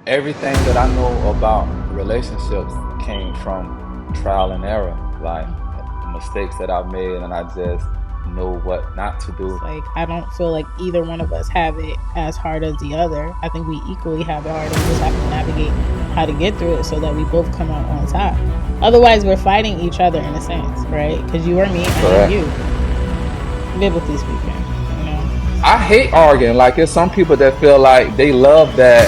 everything that I know about relationships came from trial and error, like mistakes that I've made, and I just know what not to It's do. like I don't feel like either one of us have it as hard as the other. I think we equally have it hard, and we just have to navigate how to get through it so that we both come out on top. Otherwise, we're fighting each other in a sense, right? Because you are me, I am Correct. you, biblically speaking. You know. I hate arguing. Like, there's some people that feel like they love that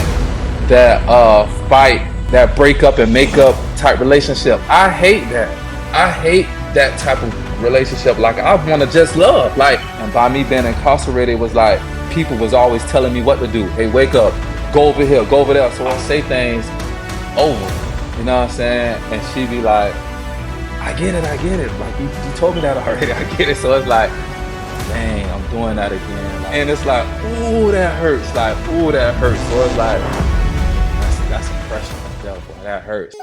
fight, that break up and make up type relationship. I hate that. I hate that type of relationship. Like, I want to just love. Like, and by me being incarcerated, it was like people was always telling me what to do. Hey, wake up, go over here, go over there. So I say things over. You know what I'm saying? And she be like, I get it, I get it. Like, you told me that already. I get it. So it's like, dang, I'm doing that again. And it's like, ooh, that hurts. Like, ooh, that hurts. So it's like, that's some pressure right there, boy. That hurts.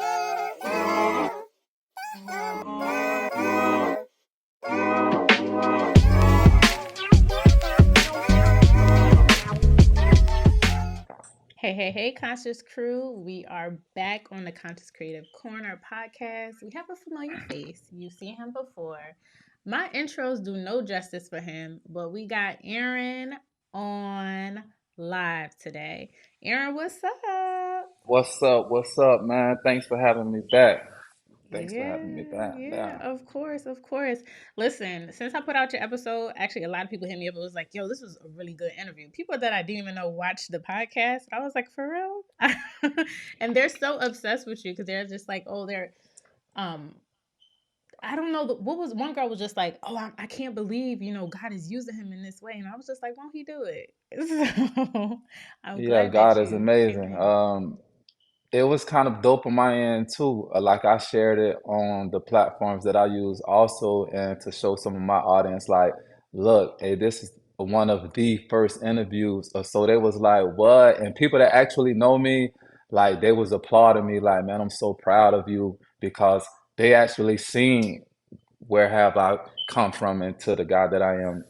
Hey, hey, hey, Conscious Crew. We are back on the Conscious Creative Corner podcast. We have a familiar face. You've seen him before. My intros do no justice for him, but we got Aaron on live today. Aaron, what's up? What's up? What's up, man? Thanks for having me back. Thanks for having me Yeah, back. yeah, Yeah. of course, of course. Listen, since I put out your episode, actually, a lot of people hit me up and was like, yo, this was a really good interview. People that I didn't even know watched the podcast. I was like, for real? And they're so obsessed with you because they're just like, oh, they're, um, I don't know. What was one girl was just like, oh, I can't believe, God is using him in this way. And I was just like, won't he do it? So I'm Yeah, glad that God is you came amazing. in. It was kind of dope on my end too. Like, I shared it on the platforms that I use also, and to show some of my audience, like, look, hey, this is one of the first interviews. So they was like, what? And people that actually know me, like, they was applauding me, like, man, I'm so proud of you, because they actually seen where have I come from into the guy that I am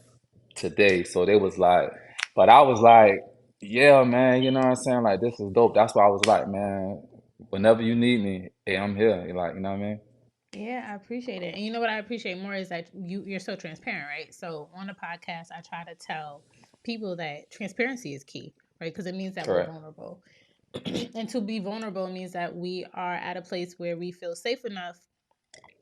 today. So they was like, but I was like, yeah, man, you know what I'm saying? Like, this is dope. That's why I was like, man, whenever you need me, hey, I'm here. Like, you know what I mean? Yeah, I appreciate it. And you know what I appreciate more is that you're so transparent, right? So on the podcast, I try to tell people that transparency is key, right? Because it means that we're Correct. vulnerable. And to be vulnerable means that we are at a place where we feel safe enough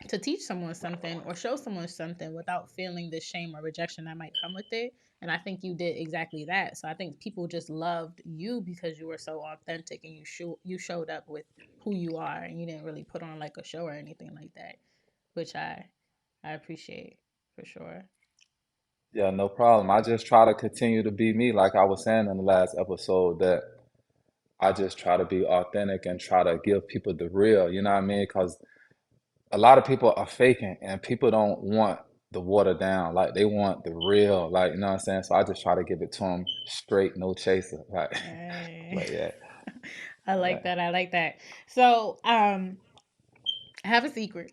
to teach someone something or show someone something without feeling the shame or rejection that might come with it. And I think you did exactly that. So I think people just loved you because you were so authentic and you showed up with who you are and you didn't really put on like a show or anything like that, which I appreciate for sure. Yeah, no problem. I just try to continue to be me, like I was saying in the last episode, that I just try to be authentic and try to give people the real, you know what I mean? Because a lot of people are faking, and people don't want the water down. Like, they want the real, like, you know what I'm saying? So I just try to give it to them straight, no chaser. Like, Hey. but yeah, I like yeah. that. I like that. So, I have a secret.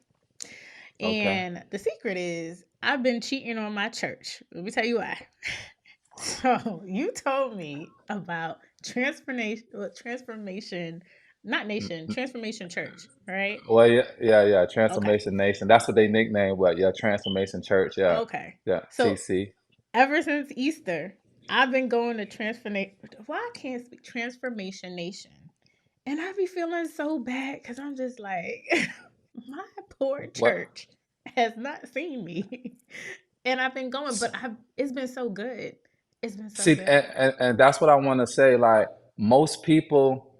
Okay. And the secret is I've been cheating on my church. Let me tell you why. So you told me about transformation, not nation, transformation church, right? Well, yeah, yeah, yeah. Okay. Transformation Nation. That's what they nicknamed. What? Yeah, Transformation Church. Yeah, Okay. yeah. So TC. ever since Easter, I've been going to transformation. Why I can't speak transformation nation? And I be feeling so bad because I'm just like, my poor What? church has not seen me. And I've been going, but I've it's been so good. It's been so See, good. and that's what I want to say. Like, most people,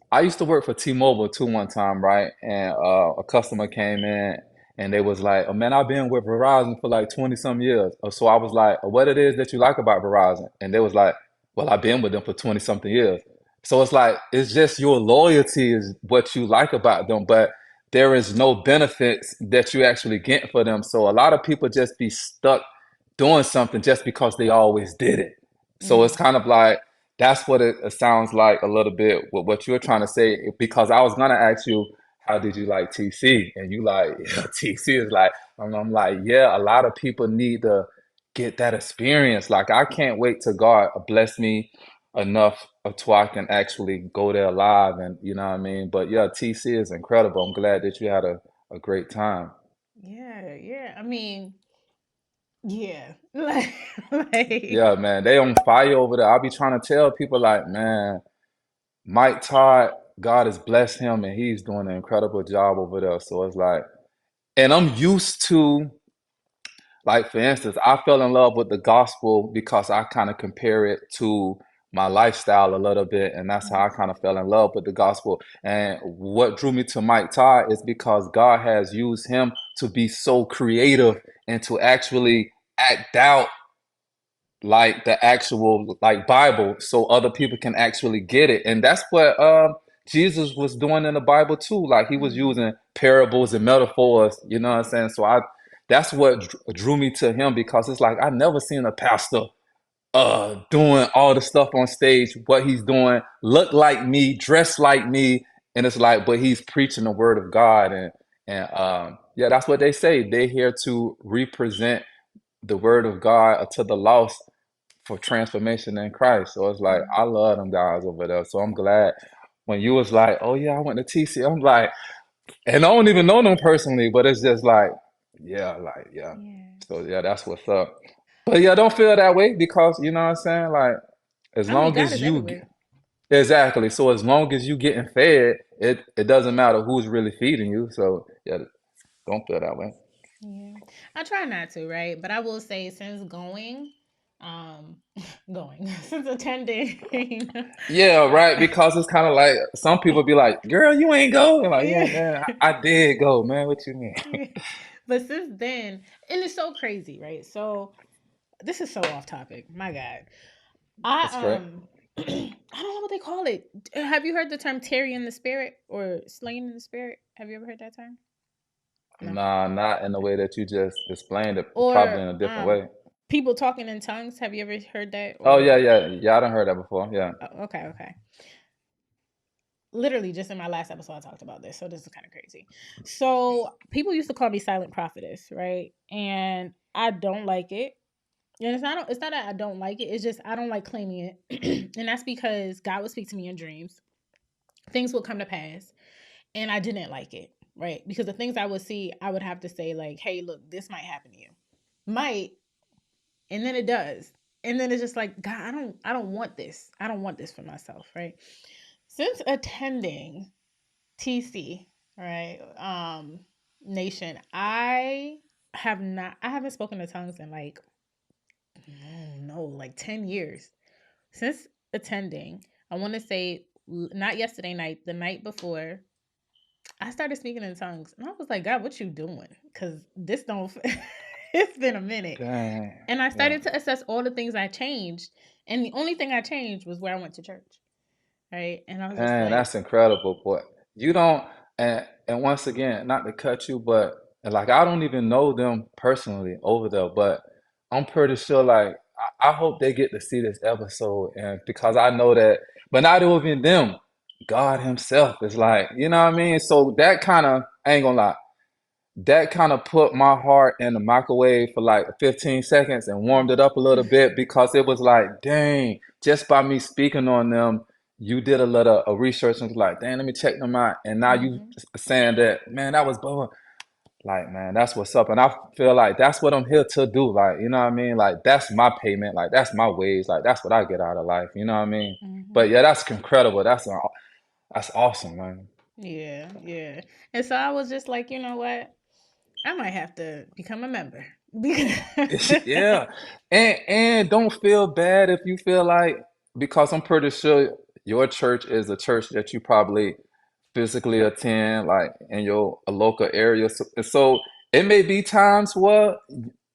I used to work for T-Mobile too one time, right? And a customer came in, and they was like, "Oh man, I've been with Verizon for like 20 some years." So I was like, "What it is that you like about Verizon?" And they was like, "Well, I've been with them for 20 something years." So it's like, it's just your loyalty is what you like about them, but there is no benefits that you actually get for them. So a lot of people just be stuck doing something just because they always did it. So it's Mm. kind of like, that's what it sounds like a little bit with what you're trying to say. Because I was gonna ask you, how did you like TC? And you like, yeah, TC is like, I'm like, yeah, a lot of people need to get that experience. Like, I can't wait till God bless me enough until I can actually go there live, and you know what I mean. But yeah, TC is incredible. I'm glad that you had a great time. Yeah, yeah. I mean, yeah. Like, Yeah, man, they on fire over there. I'll be trying to tell people like, man, Mike Todd, God has blessed him and he's doing an incredible job over there. So it's like, and I'm used to, like, for instance, I fell in love with the gospel because I kind of compare it to my lifestyle a little bit. And that's how I mhm, kind of fell in love with the gospel. And what drew me to Mike Todd is because God has used him to be so creative and to actually act out like the actual like Bible so other people can actually get it. And that's what Jesus was doing in the Bible too. Like he was mhm, using parables and metaphors, you know what I'm saying? So I that's what drew me to him because it's like I never seen a pastor doing all the stuff on stage, what he's doing, look like me, dress like me, and it's like but he's preaching the word of God and yeah, that's what they say. They're here to represent the word of God to the lost for transformation in Christ. So it's like mhm. I love them guys over there. So I'm glad when you was like, "Oh yeah, I went to TC." I'm like, and I don't even know them personally, but it's just like yeah. Yeah. So yeah, that's what's up. But yeah, don't feel that way because you know what I'm saying. Like as I mean, long God as is you everywhere. exactly. So as long as you getting fed, it doesn't matter who's really feeding you. So yeah, don't feel that way. Yeah. I try not to, right? But I will say since um going, since attending, Yeah, uh, right. Because it's kind of like some people be like, "Girl, you ain't go." And like, yeah, yeah. man, I did go, man. What you mean? But since then, and it's so crazy, right? So this is so off topic. My God. That's great. I don't know what they call it. Have you heard the term Terry in the spirit or slain in the spirit? Have you ever heard that term? No. Nah, not in the way that you just explained it. Probably Or in a different way. people talking in tongues. Have you ever heard that? Oh yeah, Or yeah, yeah. I done heard that before. Yeah. okay, okay. Literally, just in my last episode, I talked about this. So this is kind of crazy. So people used to call me silent prophetess, right? And I don't like it. And it's not that I don't like it. It's just I don't like claiming it. And that's because God would speak to me in dreams. Things would come to pass and I didn't like it, right? Because the things I would see, I would have to say like, "Hey, look, this might happen to you." Might, and then it does. And then it's just like, "God, I don't want this. I don't want this for myself," right? Since attending TC, right? Nation, I haven't spoken to tongues in like no, like 10 years. Since attending, I want to say not yesterday night, the night before, I started speaking in tongues, and I was like, "God, what you doing? Because this don't." It's been a minute, Dang. and I Yeah. started to assess all the things I changed, and the only thing I changed was where I went to church, right? And I was just Dang, like, that's incredible, boy. You don't, and once again, not to cut you, but and like I don't even know them personally over there, but I'm pretty sure like I hope they get to see this episode, and because I know that, but not even them, God Himself is like, you know what I mean? So that kind of, I ain't gonna lie, that kind of put my heart in the microwave for like 15 seconds and warmed it mm, up a little bit because it was like, dang, just by me speaking on them, you did a little research and was like, dang, let me check them out. And now you mm-hmm, saying that, man, that was blowing. Like, man, that's what's up. And I feel like that's what I'm here to do. Like, you know what I mean? Like, that's my payment. Like, that's my wage. Like, that's what I get out of life. You know what I mean? mm-hmm. But yeah, that's incredible. That's awesome, man. Yeah, yeah. And so I was just like, you know what? I might have to become a member because Yeah. And don't feel bad if you feel like because I'm pretty sure your church is a church that you probably physically attend like in your a local area. So it may be times where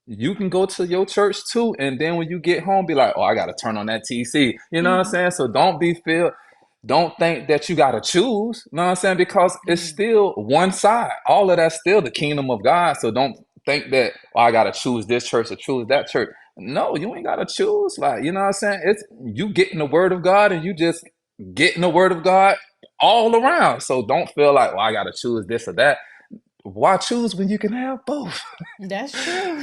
you can go to your church too, and then when you get home, be like, "Oh, I gotta turn on that TC." You know what I'm hmm saying? So don't think that you gotta choose. You know what I'm saying? Because it's hmm still one side. All of that's still the kingdom of God. So don't think that oh, I gotta choose this church or choose that church. No, you ain't gotta choose. Like you know what I'm saying? It's you getting the word of God, and you just getting the word of God all around. So don't feel like, well, I gotta choose this or that. Why choose when you can have both? That's true.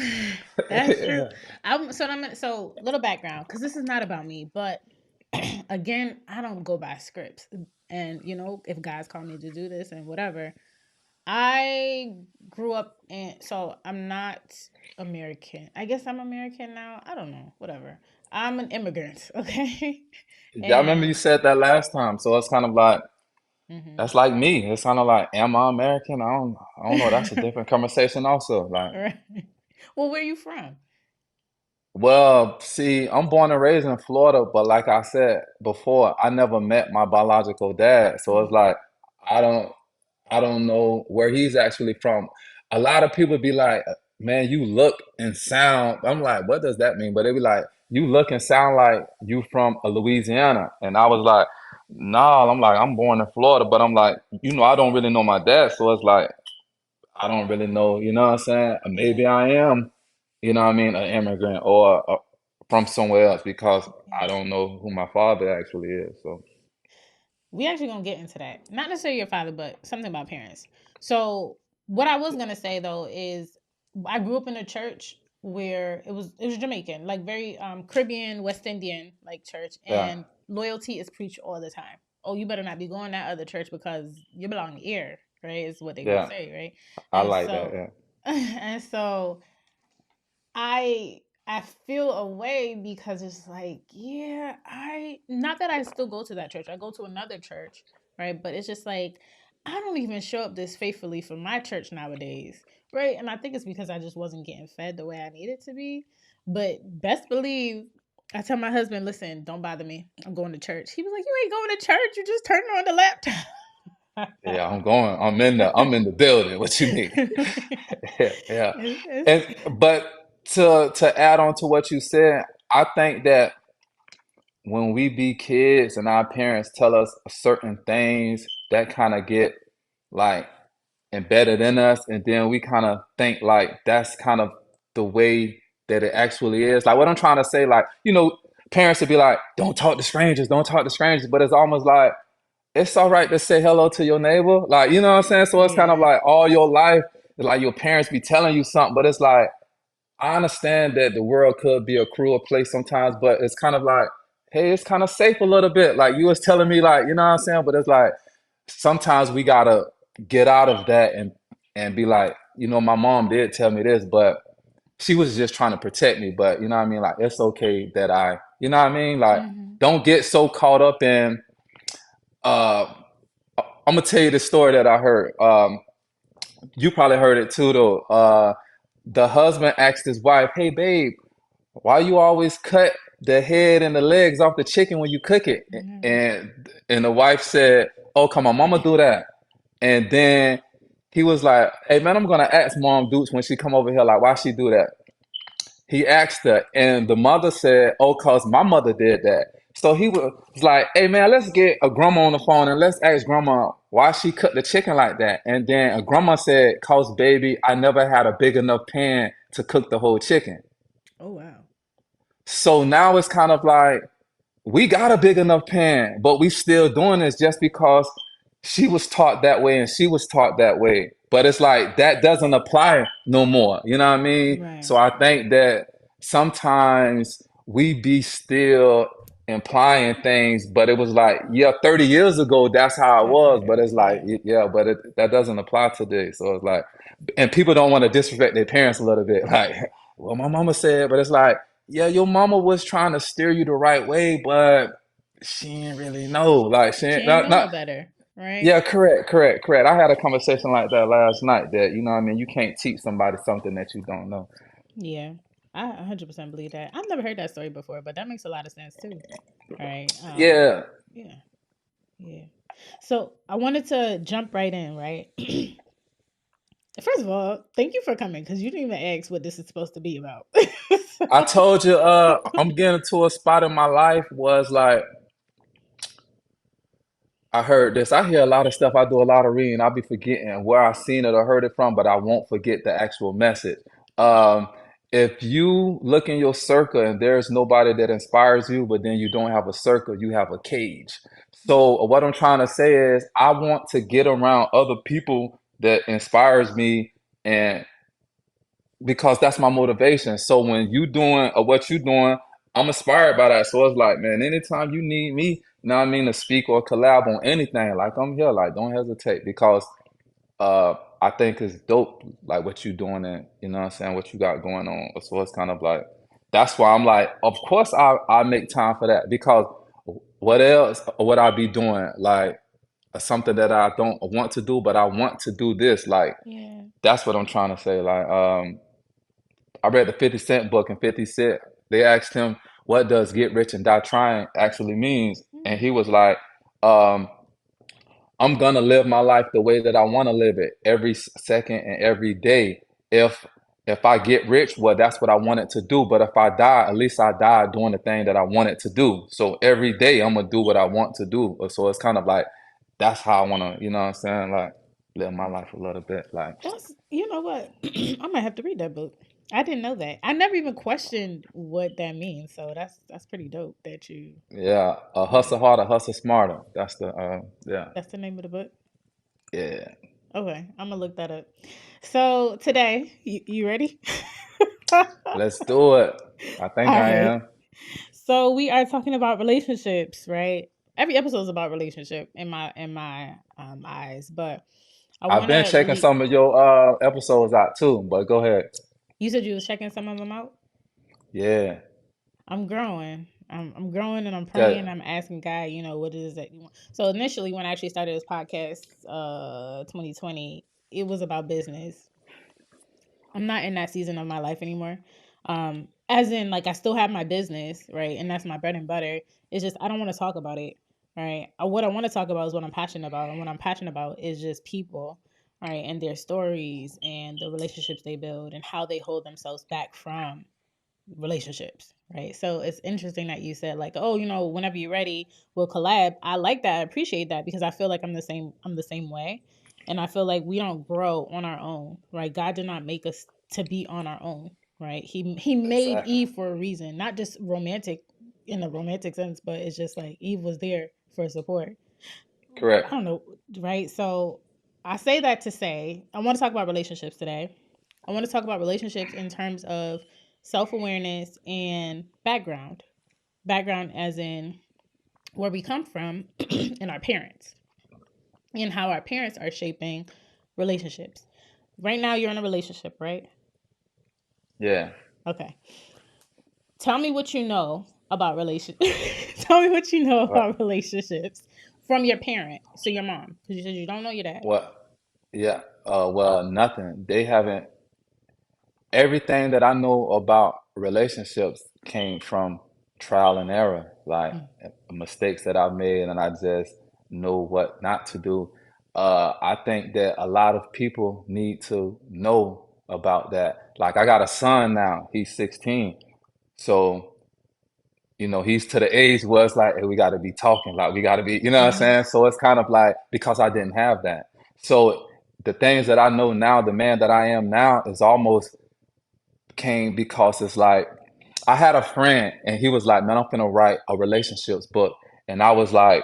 That's true. Yeah. I'm so little background because this is not about me, but Again, I don't go by scripts. And, if guys call me to do this and whatever, I grew up so I'm not American. I guess I'm American now. I don't know. Whatever. I'm an immigrant. Okay. Yeah, I remember you And, said that last time, so it's kind of like hmm that's like me. It's kind of like, am I American? I don't know. That's a different conversation, also. Like, right. Well, where are you from? well, see, I'm born and raised in Florida, but like I said before, I never met my biological dad, so it's Oh, like I don't. I don't know where he's actually from. A lot of people be like, man, you look and sound. I'm like, what does that mean? But they be like, you look and sound like you from Louisiana. And I was like, nah, I'm like, I'm born in Florida, but I'm like, I don't really know my dad. So it's like, I don't really know, you know what I'm saying? Maybe right. I am, what I mean, an immigrant or from somewhere else because I don't know who my father actually is. So, We actually gonna get into that. Not necessarily your father, but something about parents. So what I was gonna say though is I grew up in a church where it was Jamaican, like very Caribbean, West Indian like church, yeah, and loyalty is preached all the time. Oh, you better not be going to that other church because you belong here, right? Is what they would yeah, say, right? I And like that. so Yeah. and so I feel a way because it's like, yeah, I not that I still go to that church. I go to another church, right? But it's just like I don't even show up this faithfully for my church nowadays, right? And I think it's because I just wasn't getting fed the way I needed to be. But best believe I tell my husband, listen, don't bother me. I'm going to church. He was like, you ain't going to church. You just turn on the Yeah, laptop. I'm going. I'm in the building. What you mean? Yeah, yeah. And It's but to add on to what you said, I think that when we be kids and our parents tell us certain things that kind of get like embedded in us, and then we kind of think like that's kind of the way that it actually is. Like what I'm trying to say, like, parents would be like, "Don't talk to strangers, don't talk to strangers," but it's almost like it's all right to say hello to your neighbor. Like, you know what I'm saying? So it's kind of yeah, like all your life, like your parents be telling you something, but it's like, I understand that the world could be a cruel place sometimes, but it's kind of like, hey, it's kind of safe a little bit. Like you was telling me, like, you know what I'm saying? But it's like sometimes we gotta get out of that and be like, my mom did tell me this, but she was just trying to protect me. But you know what I mean? Like it's okay that you know what I mean? Like hmm don't get so caught up in uh I'm gonna tell you the story that I heard. You probably heard it too, though. The husband asked his wife, "Hey, babe, why you always cut the head and the legs off the chicken when you cook it?" And the wife said, "Oh, come on, mama do that." And then he was like, "Hey, man, I'm gonna ask Mom Dukes when she come over here, like, why she do that?" He asked her, and the mother said, "Oh, cause my mother did that." So he was like, "Hey man, let's get a grandma on the phone and let's ask grandma why she cut the chicken like that." And then a grandma said, "Cause baby, I never had a big enough pan to cook the whole chicken." Oh wow. So now it's kind of like we got a big enough pan, but we still doing this just because she was taught that way and she was taught that way. But it's like that doesn't apply no more. You know what I mean? Right. So I think that sometimes we be still implying things, but it was like, yeah, 30 years ago, that's how it That's how was. it But is. it's like, Yeah. yeah, but that doesn't apply today. So it's like, and people don't want to disrespect their parents a little bit. Like, well, my mama said, but it's like, yeah, your mama was trying to steer you the right way, but she didn't really know. Like, she She ain't, ain't not, know no not, better, right? yeah, correct, correct, correct. I had a conversation like that last night that, you know what I mean? You can't teach somebody something that you don't know. Yeah. I 100% believe that. I've never heard that story before, but that makes a lot of sense too. Right. Yeah, Yeah. Yeah. So I wanted to jump right in, right? First of all, thank you for coming because you didn't even ask what this is supposed to be about. I So- told you, I'm getting to a spot in my life was like, I heard this. I hear a lot of stuff. I do a lot of reading. I'll be forgetting where I seen it or heard it from, but I won't forget the actual message. Um, if you look in your circle and there's nobody that inspires you, but then you don't have a circle, you have a cage. So what I'm trying to say is I want to get around other people that inspires me and because that's my motivation. So when you doing or what you doing, I'm inspired by that. So it's like, man, anytime you need me, you know what I mean, to speak or collab on anything, like I'm here. Like, don't hesitate because I think it's dope, like what you doing and you know what I'm saying, what you got going on. So it's kind of like that's why I'm like, of course I make time for that because what else would I be doing? Like something that I don't want to do, but I want to do this. Like Yeah. that's what I'm trying to say. Like I read the 50 Cent book and 50 Cent, they asked him what does get rich and die trying actually means. And Mm. he was like, um, I'm gonna live my life the way that I want to live it every second and every day. If if I get rich, well, that's what I wanted to do. But if I die, at least I died doing the thing that I wanted to do. So every day I'm gonna do what I want to do. So it's kind of like that's how I wanna, you know what I'm saying? Like live my life a little bit. Like That's, you know what? I might have to read that book. I didn't know that. I never even questioned what that means. So that's pretty dope that you yeah, read hustle it. harder, hustle smarter. That's the yeah, That's the name of the book. yeah. Okay, I'm gonna look that up. So today, you ready? All Let's do it. I think I right. am. So we are talking about relationships, right? Every episode is about relationship in my eyes, but I I've want been to checking lead. some of your episodes out too, but go ahead. You said you was checking some of them out. Yeah. I'm growing. I'm growing and I'm praying. That I'm asking God, what it is that you want. So initially, when I actually started this podcast, 2020, it was about business. I'm not in that season of my life anymore. As in, like, I still have my business, right, and that's my bread and butter. It's just I don't want to talk about it, right. What I want to talk about is what I'm passionate about, and what I'm passionate about is just people, right, and their stories and the relationships they build and how they hold themselves back from relationships, right? So it's interesting that you said like, oh, whenever you're ready, we'll collab. I like that. I appreciate that because I feel like I'm the same way. And I feel like we don't grow on our own, right? God did not make us to be on our own, right? He made exactly Eve for a reason, not just romantic in the romantic sense, but it's just like Eve was there for support. I correct. don't know, right? So I say that to say I want to talk about relationships today. I want to talk about relationships in terms of self awareness and background. Background, as in where we come from and our parents, and how our parents are shaping relationships. Right now, you're in a relationship, right? Yeah. Okay. Tell me what you know about relationships. Tell me what you know What? about relationships from your parent, so your mom, because you said you don't know your dad. What? Yeah. Well, nothing. They haven't. Everything that I know about relationships came from trial and error, like Mm. mistakes that I've made, and I just know what not to do. I think that a lot of people need to know about that. Like I got a son now. He's 16. So he's to the age where it's like, hey, we got to be talking, like we got to be, you know what I'm Mm-hmm. saying? So it's kind of like because I didn't have that. So the things that I know now, the man that I am now, is almost came because it's like I had a friend and he was like, man, I'm finna write a relationships book, and I was like,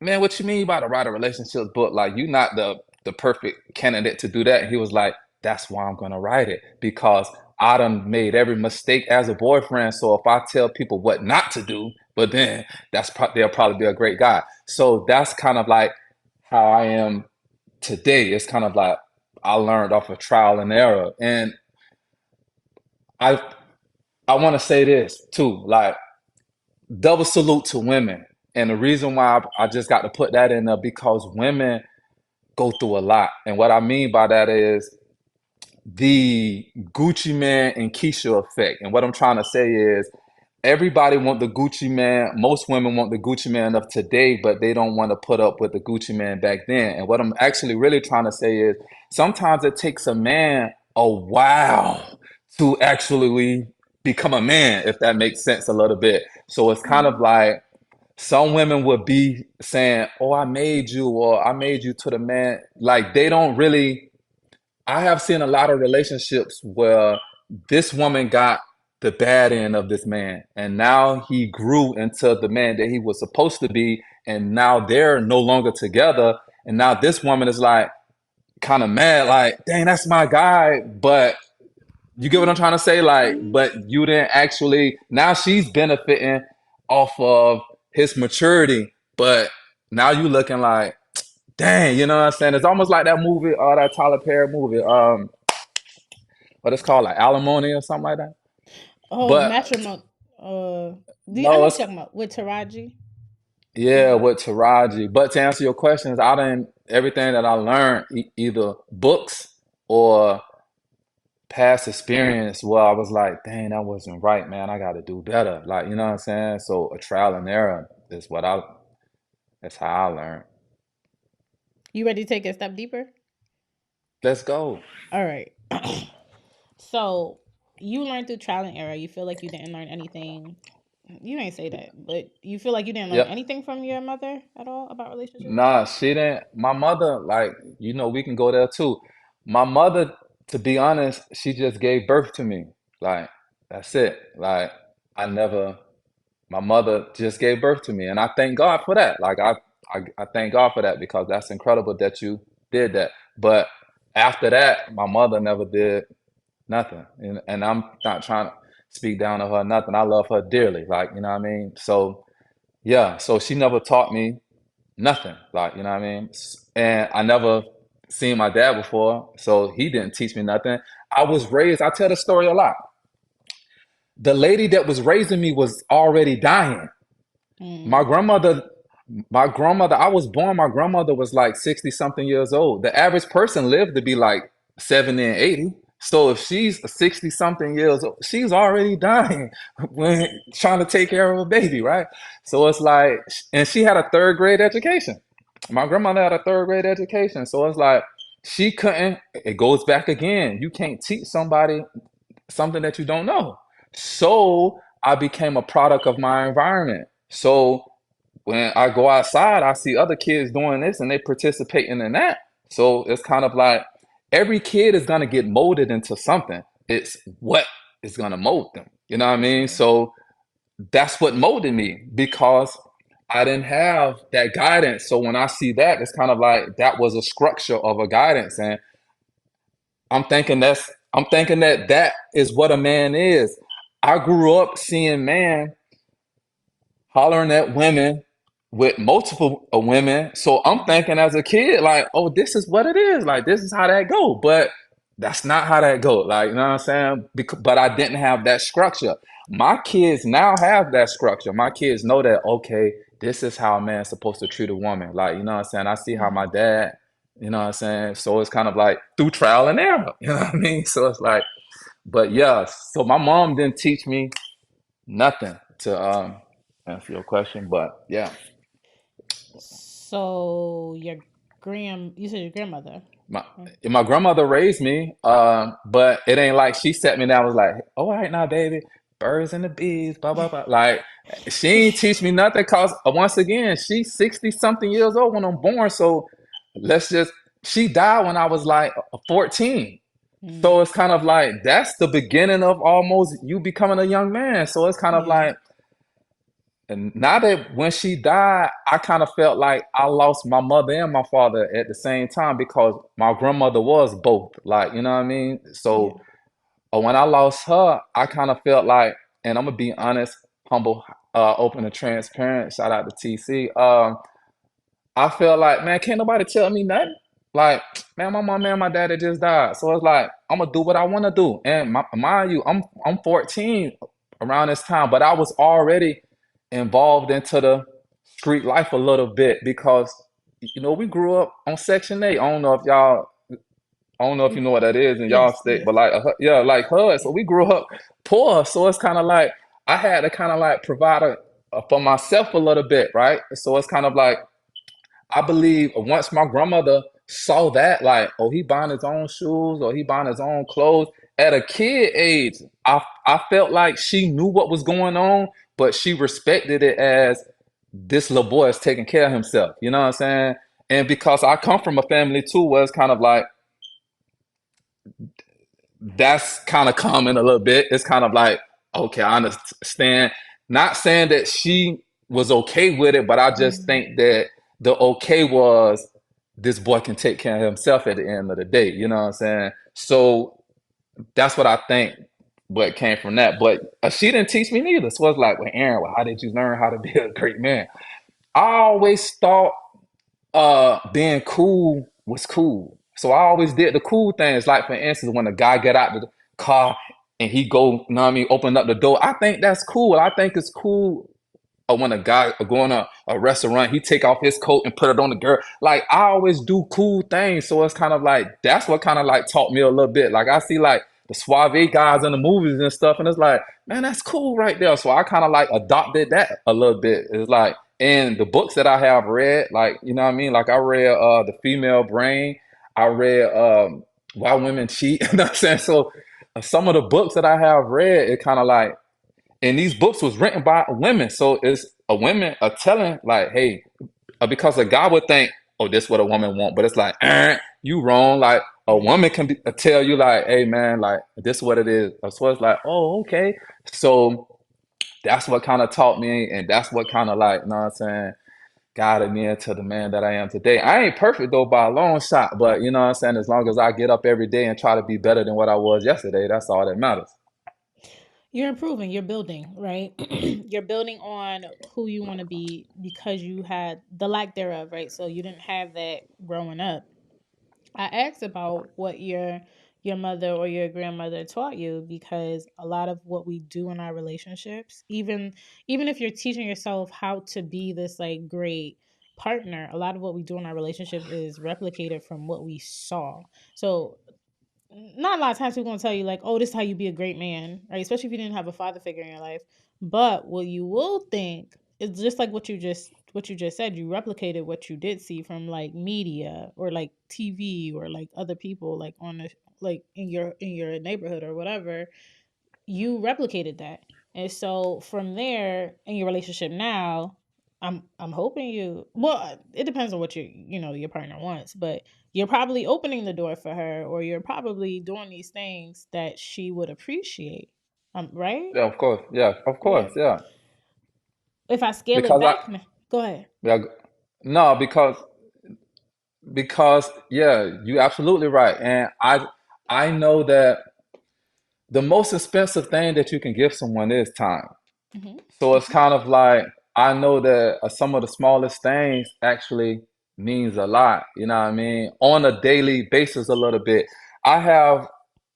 man, what you mean by to write a relationships book? Like you're not the perfect candidate to do that. And he was like, that's why I'm gonna write it because I done made every mistake as a boyfriend. So if I tell people what not to do, but then they'll probably be a great guy. So that's kind of like how I am today. It's kind of like I learned off of trial and error. And I I want to say this too, like double salute to women. And the reason why I just got to put that in there because women go through a lot. And what I mean by that is the Gucci Man and Keisha effect. And what I'm trying to say is everybody want the Gucci Man. Most women want the Gucci Man of today, but they don't want to put up with the Gucci Man back then. And what I'm actually really trying to say is sometimes it takes a man a while to actually become a man, if that makes sense a little bit. So it's kind of Mm-hmm. like some women would be saying, "Oh, I made you," or "I made you to the man." Like they don't really. I have seen a lot of relationships where this woman got the bad end of this man, and now he grew into the man that he was supposed to be, and now they're no longer together. And now this woman is like kind of mad, like, dang, that's my guy, but You get what I'm trying to say? Like, but you didn't actually. Now she's benefiting off of his maturity, but now you looking like, dang, you know what I'm saying? It's almost like that movie, that Tyler Perry movie, what it's called, like Alimony or something like that. Oh, But matrimony. I know no, what it's you're talking about with Taraji. yeah, Yeah. with Taraji. But to answer your questions, I didn't everything that I learned, either books or past experience, where I was like, dang, that wasn't right, man. I got to do better. Like, you know what I'm saying? So a trial and error is that's how I learned. You ready to take it a step deeper? Let's go. All right. So you learned through trial and error. You feel like you didn't learn anything. You ain't say that, but you feel like you didn't learn Yep. anything from your mother at all about relationships. Nah, she didn't. My mother, like, we can go there too. My mother, to be honest, she just gave birth to me. Like, that's it. Like, I never, my mother just gave birth to me. And I thank God for that. Like, I thank God for that because that's incredible that you did that. But after that, my mother never did nothing. And I'm not trying to speak down to her, nothing. I love her dearly. Like, you know what I mean? So, yeah. So she never taught me nothing. Like, you know what I mean? And I never seen my dad before, so he didn't teach me nothing. I was raised, I tell the story a lot. The lady that was raising me was already dying. My Mm, grandmother, I was born, my grandmother was like 60 something years old. The average person lived to be like 70 and 80. So if she's 60 something years old, she's already dying when trying to take care of a baby, right? So it's like, and she had a third grade education. My grandmother had a third grade education. So it's like, she couldn't, it goes back again. You can't teach somebody something that you don't know. So I became a product of my environment. So when I go outside, I see other kids doing this and they participating in that. So it's kind of like every kid is gonna get molded into something. It's what is gonna mold them. You know what I for mean? sure. So that's what molded me because I didn't have that guidance. So when I see that, it's kind of like that was a structure of a guidance. And I'm thinking that that is what a man is. I grew up seeing man hollering at women with multiple women. So I'm thinking as a kid, like, oh, this is what it is. Like, this is how that go. But that's not how that go. Like, you know what I'm saying? But I didn't have that structure. My kids now have that structure. My kids know that, okay, this is how a man's supposed to treat a woman. Like, you know what I'm saying? I see how my Mm-hmm. dad, you know what I'm saying? So it's kind of like through trial and error. You know what I mean? So it's like, but yeah, so my mom didn't teach me nothing to answer your question, but yeah, So you said your grandmother. my Right? my grandmother raised me, but it ain't like she set me down. Was like, all right now, baby, birds and the bees, blah blah blah. Like she ain't teach me nothing. Cause once again, she's 60 something years old when I'm born. So let's just she died when I was like 14. Mm, So it's kind of like that's the beginning of almost you becoming a young man. So it's kind of yeah. like. And now that when she died, I kind of felt like I lost my mother and my father at the same time because my grandmother was both. Like, you know what I mean? Yeah. So when I lost her, I kind of felt like, and I'm gonna be honest, humble, open and transparent. Shout out to TC. I felt like, man, can't nobody tell me nothing. Like, man, my mom and my daddy just died. So it's like, I'm gonna do what I wanna do. And mind you, I'm 14 around this time, but I was already involved into the street life a little bit because we grew up on Section 8. I don't know if you know what that is in y'all Yes. state, Yes. but like yeah, like HUD. So Yeah. we grew up poor. So it's kind of like I had to kind of like provide for myself a little bit, right? So it's kind of like I believe once my grandmother saw that, like, oh, he buying his own shoes or he buying his own clothes at a kid age, I felt like she knew what was going on, but she respected it as this little boy is taking care of himself. You know what I'm saying? And because I come from a family too, where it's kind of like that's kind of common a little bit. It's kind of like, okay, I understand. Not saying that she was okay with it, but I just Mm, think that the okay was this boy can take care of himself at the end of the day. You know what I'm saying? So that's what I think. What came from that, but she didn't teach me neither. So it's like, well, Aaron, well, how did you learn how to be a great man? I always thought being cool was cool. So I always did the cool things. Like for instance, when a guy get out the car and he go, you know what I mean, open up the door. I think that's cool. I think it's cool or when a guy going to a restaurant, he take off his coat and put it on the girl. Like I always do cool things, so it's kind of like that's what kind of like taught me a little bit. Like I see like the suave guys in the movies and stuff, and it's like, man, that's cool right there. So I kind of like adopted that a little bit. It's like in the books that I have read, like you know what I mean. Like I read The Female Brain. I read Why Women Cheat. You know what I'm saying? So some of the books that I have read, it kind of like and these books was written by women, so it's a women are telling like, hey, because a guy would think, oh, this is what a woman want, but it's like, you wrong. Like a Right. woman can tell you like, hey man, like this is what it is. So it's like, oh, okay. So that's what kind of taught me, and that's what kind of like, you know what I'm saying, guided me into the man that I am today. I ain't perfect though by a long shot, but you know what I'm saying. As long as I get up every day and try to be better than what I was yesterday, that's all that matters. You're improving, you're building, right? You're building on who you want to be because you had the lack thereof, right? So you didn't have that growing up. I asked about what your mother or your grandmother taught you because a lot of what we do in our relationships, even if you're teaching yourself how to be this like great partner, a lot of what we do in our relationships is replicated from what we saw. So not a lot of times people gonna tell you like, oh, this is how you be a great man, right? Especially if you didn't have a father figure in your life. But what you will think is just like what you just said. You replicated what you did see from like media or like TV or like other people like on the like in your neighborhood or whatever, you replicated that. And so from there in your relationship now, I'm hoping you well, it depends on what your partner wants, but you're probably opening the door for her or you're probably doing these things that she would appreciate. Right? Yeah, of course. Yeah, of Yeah. course. Yeah, If I scale it because I back, go ahead. yeah, no, because yeah, you absolutely right. And I know that the most expensive thing that you can give someone is time. Hmm. So it's Hmm. kind of like I know that some of the smallest things actually means a lot, you know what I mean? On a daily basis a little bit. I have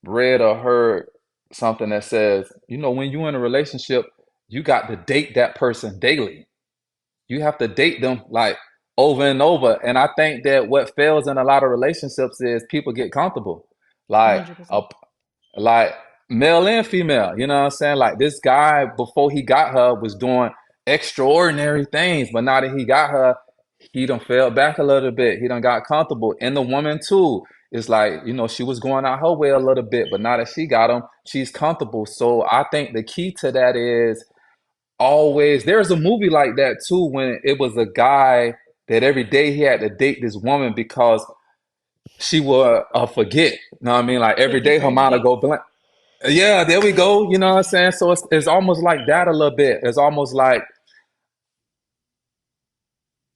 read or heard something that says, when you're in a relationship, you got to date that person daily. You have to date them like over and over. And I think that what fails in a lot of relationships is people get comfortable. Like 100%. a like male and female, you know what I'm saying? Like this guy before he got her was doing extraordinary things, but now that he got her, he done fell back a little bit. He done got comfortable. And the woman too. It's like, she was going out her way a little bit, but now that she got him, she's comfortable. So I think the key to that is always there's a movie like that too when it was a guy that every day he had to date this woman because she would forget. You know what I mean? Like every Fifty day her First mind would go Dates. blank. Yeah, there we go. You know what I'm saying? So it's almost like that a little bit. It's almost like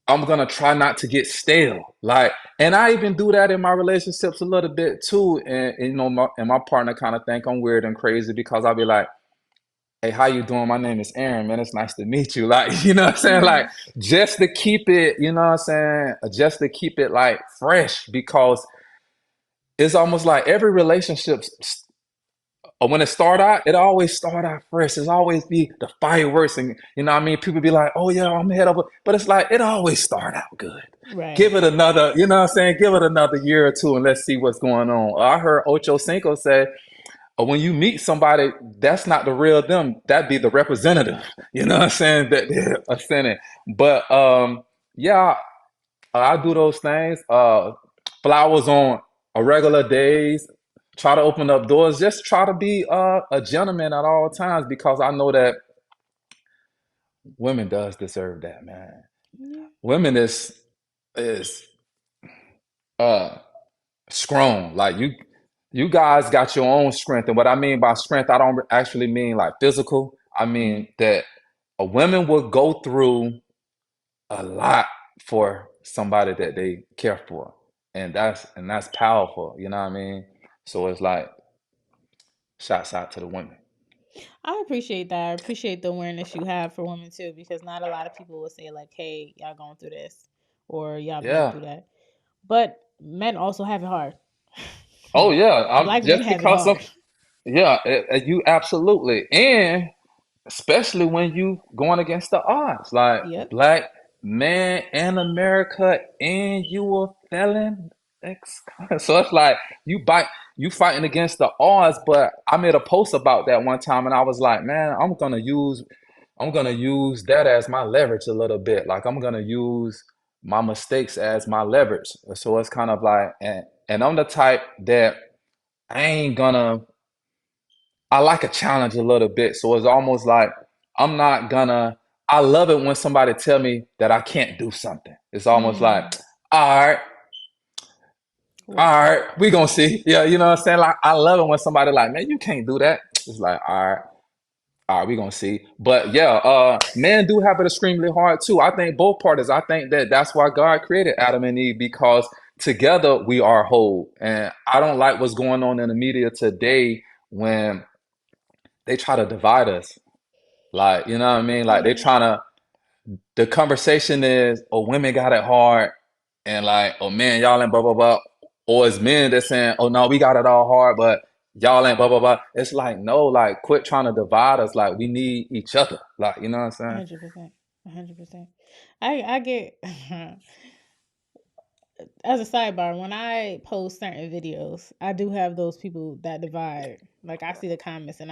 I'm gonna try not to get stale. Like, and I even do that in my relationships a little bit too. And my partner kind of think I'm weird and crazy because I'll be like, "Hey, how you doing? My name is Aaron, man. It's nice to meet you." Like, you know what I'm saying? Like, Hmm. just to keep it, you know what I'm saying? Just to keep it like fresh because it's almost like every relationship when it start out, it always start out fresh. It's always be the fireworks, and you know what I mean. People be like, "Oh yeah, I'm head over," but it's like it always start out good. Give Right. it another, you know what I'm saying? Give it another year or two, and let's see what's going on. I heard Ocho Cinco say, when you meet somebody, that's not the real them. That be the representative. You know what I'm saying? That they're ascending. But yeah, I do those things. Flowers on a regular days. Try to open up doors. Just try to be a gentleman at all times because I know that women does deserve that, man. Yeah. Women is uh strong. Like you guys got your own strength, and what I mean by strength, I don't actually mean like physical. I Hmm. mean that a woman will go through a lot for somebody that they care for, and that's powerful. You know what I mean? So it's like Shouts out to the women. I appreciate that. I appreciate the awareness you have for women too, because not a lot of people will say like, "Hey, y'all going through this," or "Y'all been Yeah. through that." But men also have it hard. Oh yeah. I'm Black men just have it because of hard. yeah, you absolutely. And especially when you going against the odds, like Yep. black man in America, and you a felon. So it's like you fighting against the odds. But I made a post about that one time, and I was like, man, I'm gonna use that as my leverage a little bit. Like I'm gonna use my mistakes as my leverage. So it's kind of like, and I'm the type that I ain't gonna I like a challenge a little bit. So it's almost like I'm not gonna. I love it when somebody tell me that I can't do something. It's almost like, Mm, all right, we'll all see. right, we gonna see. Yeah, you know what I'm saying? Like I love it when somebody like, man, you can't do that. It's like, all right, we gonna see. But yeah, men do have it extremely hard too. I think both parties. I think that that's why God created Adam and Eve because together we are whole. And I don't like what's going on in the media today when they try to divide us. Like, you know what I mean? Like they Yeah, trying to the conversation is, oh, women got it hard and like, oh man, y'all ain't blah blah blah. Or it's men that saying, oh no, we got it all hard, but y'all ain't blah blah blah. It's like, no, like quit trying to divide us. Like we need each other. Like, you know what I'm saying? 100%. 100%. I get as a sidebar, when I post certain videos, I do have those people that divide. Like I see the comments and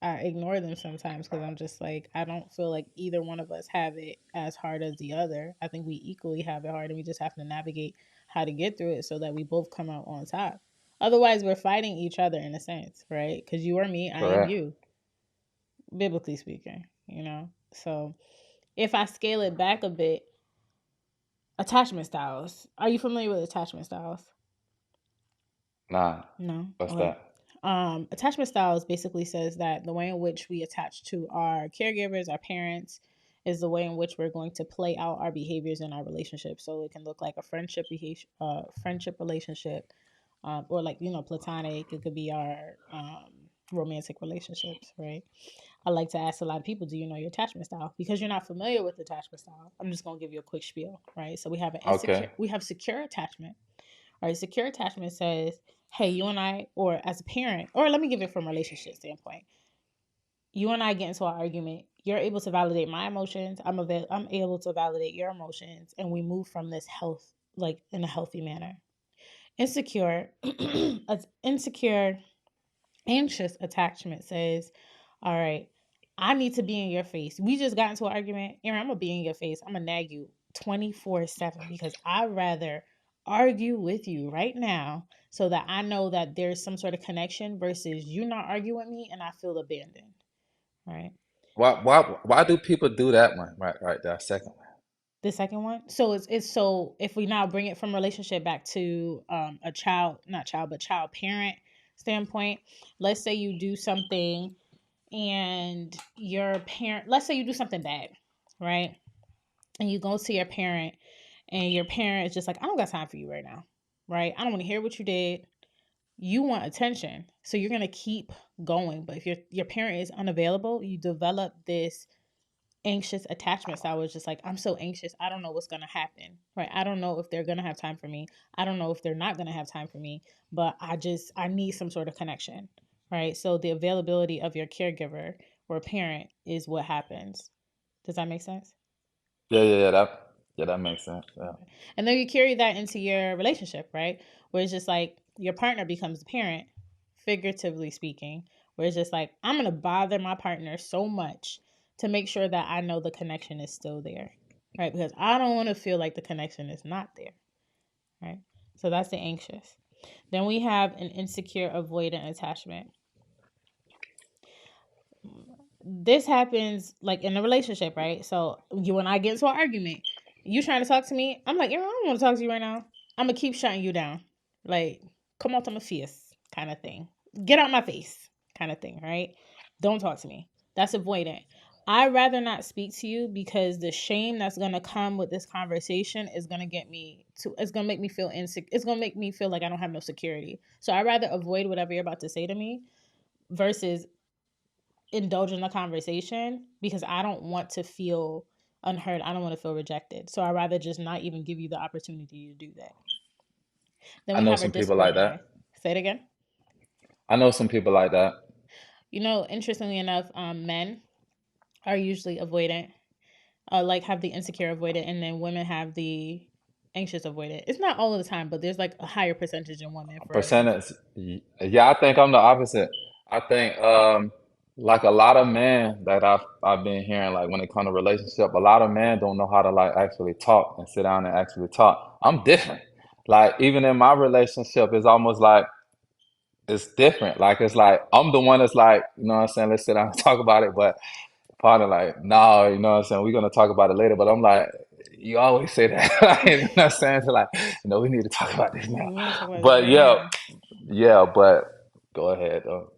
I ignore them sometimes because I'm just like I don't feel like either one of us have it as hard as the other. I think we equally have it hard and we just have to navigate how to get through it so that we both come out on top. Otherwise, we're fighting each other in a sense, right? Because you are me, I am Correct. you, biblically speaking, you know? So if I scale it back a bit, attachment styles. Are you familiar with attachment styles? Nah, No. what's Okay. that? Attachment styles basically says that the way in which we attach to our caregivers, our parents, is the way in which we're going to play out our behaviors in our relationship. So it can look like a friendship relationship, or like platonic. It could be our romantic relationships, right? I like to ask a lot of people, do you know your attachment style? Because you're not familiar with attachment style. I'm just gonna give you a quick spiel, right? So Okay. we have secure attachment. All right, secure attachment says, hey, you and I, or as a parent, or let me give it from a relationship standpoint. You and I get into an argument. You're able to validate my emotions. I'm able to validate your emotions, and we move from this health, like in a healthy manner. Insecure, insecure, anxious attachment says, all right, I need to be in your face. We just got into an argument. Aaron, I'm going to be in your face. I'm going to nag you 24/7 because I'd rather argue with you right now so that I know that there's some sort of connection versus you not arguing with me and I feel abandoned. Right. Why do people do that one? Right there, second one. The second one. So it's so if we now bring it from relationship back to a child, not child, but child parent standpoint, let's say you do something and your parent, let's say you do something bad, right? And you go to your parent and your parent is just like, I don't got time for you right now, right? I don't want to hear what you did. You want attention. So you're going to keep going. But if your parent is unavailable, you develop this anxious attachment style where it's just like, I'm so anxious. I don't know what's going to happen, right? I don't know if they're going to have time for me. I don't know if they're not going to have time for me, but I need some sort of connection, right? So the availability of your caregiver or parent is what happens. Does that make sense? Yeah, that makes sense. Yeah. Okay. And then you carry that into your relationship, right? Where it's just like your partner becomes the parent, figuratively speaking, where it's just like, I'm going to bother my partner so much to make sure that I know the connection is still there, right? Because I don't want to feel like the connection is not there, right? So that's the anxious. Then we have an insecure avoidant attachment. This happens like in a relationship, right? So you and I get into an argument. You trying to talk to me? I'm like, I don't want to talk to you right now. I'm gonna keep shutting you down. Like, come out to my face, kind of thing. Get out my face, kind of thing, right? Don't talk to me. That's avoidant. I'd rather not speak to you because the shame that's gonna come with this conversation is gonna get me to. It's gonna make me feel insecure. It's gonna make me feel like I don't have no security. So I'd rather avoid whatever you're about to say to me versus indulge in the conversation because I don't want to feel unheard. I don't want to feel rejected. So I'd rather just not even give you the opportunity to do that. Then I we know have our some people like disorganized. that. Say it again. I know some people like that. Interestingly enough, men are usually avoidant, like have the insecure avoidant, and then women have the anxious avoidant. It's not all of the time, but there's like a higher percentage in women for the Percentage. Yeah, I think I'm the opposite. I think like a lot of men that I've been hearing, like when it comes to relationship, a lot of men don't know how to like actually talk and sit down and actually talk. I'm different. Like even in my relationship, it's almost like it's different. Like it's like I'm the one that's like, you know what I'm saying, let's sit down and talk about it. But partner like, no, you know what I'm saying, we're gonna talk about it later. But I'm like, you always say that. Like, you know what I'm saying? So like, we need to talk about this now. we want to talk about this But right yeah, now. yeah, but go ahead though.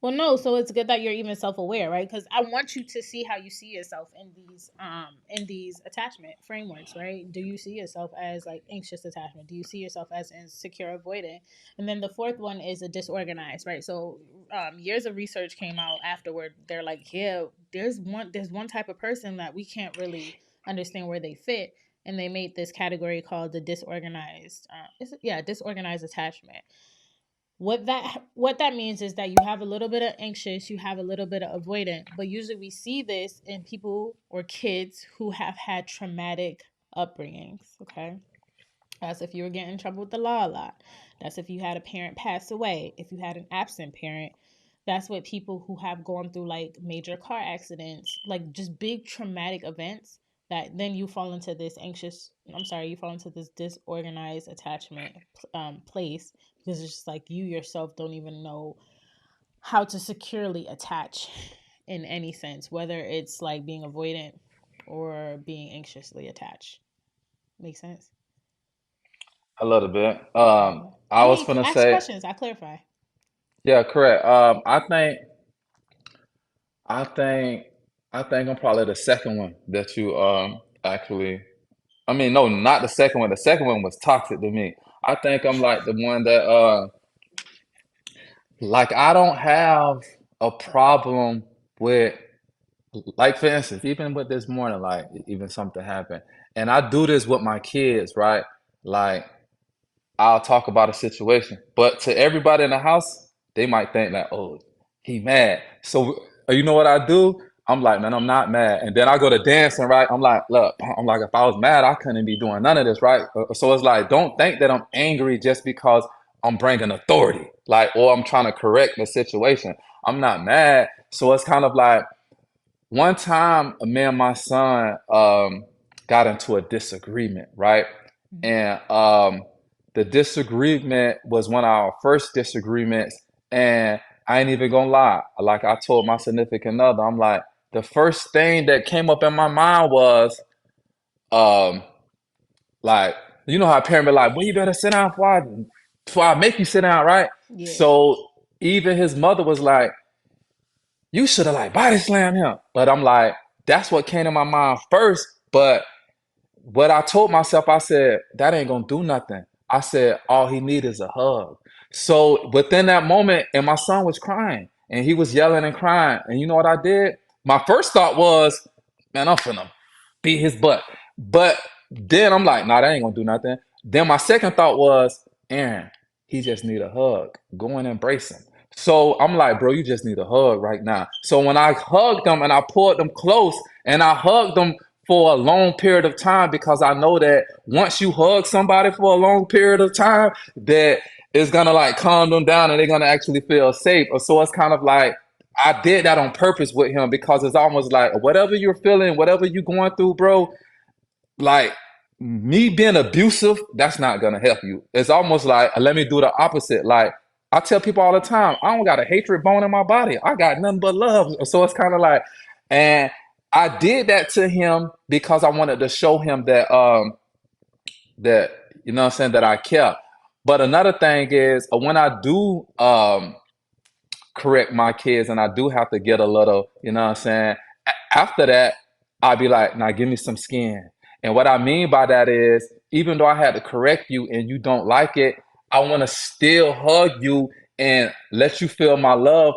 Well, no, so it's good that you're even self-aware, right? Because I want you to see how you see yourself in these attachment frameworks, right? Do you see yourself as like anxious attachment? Do you see yourself as insecure avoidant? And then the fourth one is a disorganized, right? So years of research came out afterward. They're like, yeah, there's one type of person that we can't really understand where they fit, and they made this category called the disorganized. Disorganized attachment. What that means is that you have a little bit of anxious, you have a little bit of avoidant, but usually we see this in people or kids who have had traumatic upbringings. Okay, that's if you were getting in trouble with the law a lot. That's if you had a parent pass away. If you had an absent parent, that's what people who have gone through like major car accidents, like just big traumatic events, that then you fall into this you fall into this disorganized attachment place, because it's just like you yourself don't even know how to securely attach in any sense, whether it's like being avoidant or being anxiously attached. Make sense? A little bit. I I was mean, gonna ask say, questions. I clarify. yeah, correct. I think, I think I'm probably the second one that you actually. I mean, no, not the second one. The second one was toxic to me. I think I'm like the one that like I don't have a problem with, like for instance, even with this morning, like even something happened, and I do this with my kids, right? Like I'll talk about a situation, but to everybody in the house, they might think that, oh, he mad. So you know what I do? I'm like, man, I'm not mad. And then I go to dancing, right? I'm like, look, I'm like, if I was mad, I couldn't be doing none of this, right? So it's like, don't think that I'm angry just because I'm bringing authority, like, or I'm trying to correct the situation. I'm not mad. So it's kind of like, one time, me and my son got into a disagreement, right? Mhm. And the disagreement was one of our first disagreements. And I ain't even gonna lie. Like I told my significant other, I'm like, the first thing that came up in my mind was, um, like, you know how a parent be like, well, you better sit down before I make you sit down, right? Yeah. So even his mother was like, you should have like body slammed him. But I'm like, that's what came to my mind first. But what I told myself, I said, that ain't gonna do nothing. I said, all he need is a hug. So within that moment, and my son was crying and he was yelling and crying. And you know what I did? My first thought was, man, I'm finna beat his butt. But then I'm like, nah, that ain't gonna do nothing. Then my second thought was, Aaron, he just need a hug. Go and embrace him. So I'm like, bro, you just need a hug right now. So when I hugged them and I pulled them close and I hugged them for a long period of time, because I know that once you hug somebody for a long period of time, that it's gonna like calm them down and they're gonna actually feel safe. So it's kind of like I did that on purpose with him, because it's almost like whatever you're feeling, whatever you're going through, bro, like me being abusive, that's not gonna help you. It's almost like let me do the opposite. Like I tell people all the time, I don't got a hatred bone in my body. I got nothing but love. So it's kind of like, and I did that to him because I wanted to show him that that you know what I'm saying, that I care. But another thing is when I do correct my kids and I do have to get a little, you know what I'm saying? After that, I'll be like, now give me some skin. And what I mean by that is, even though I had to correct you and you don't like it, I want to still hug you and let you feel my love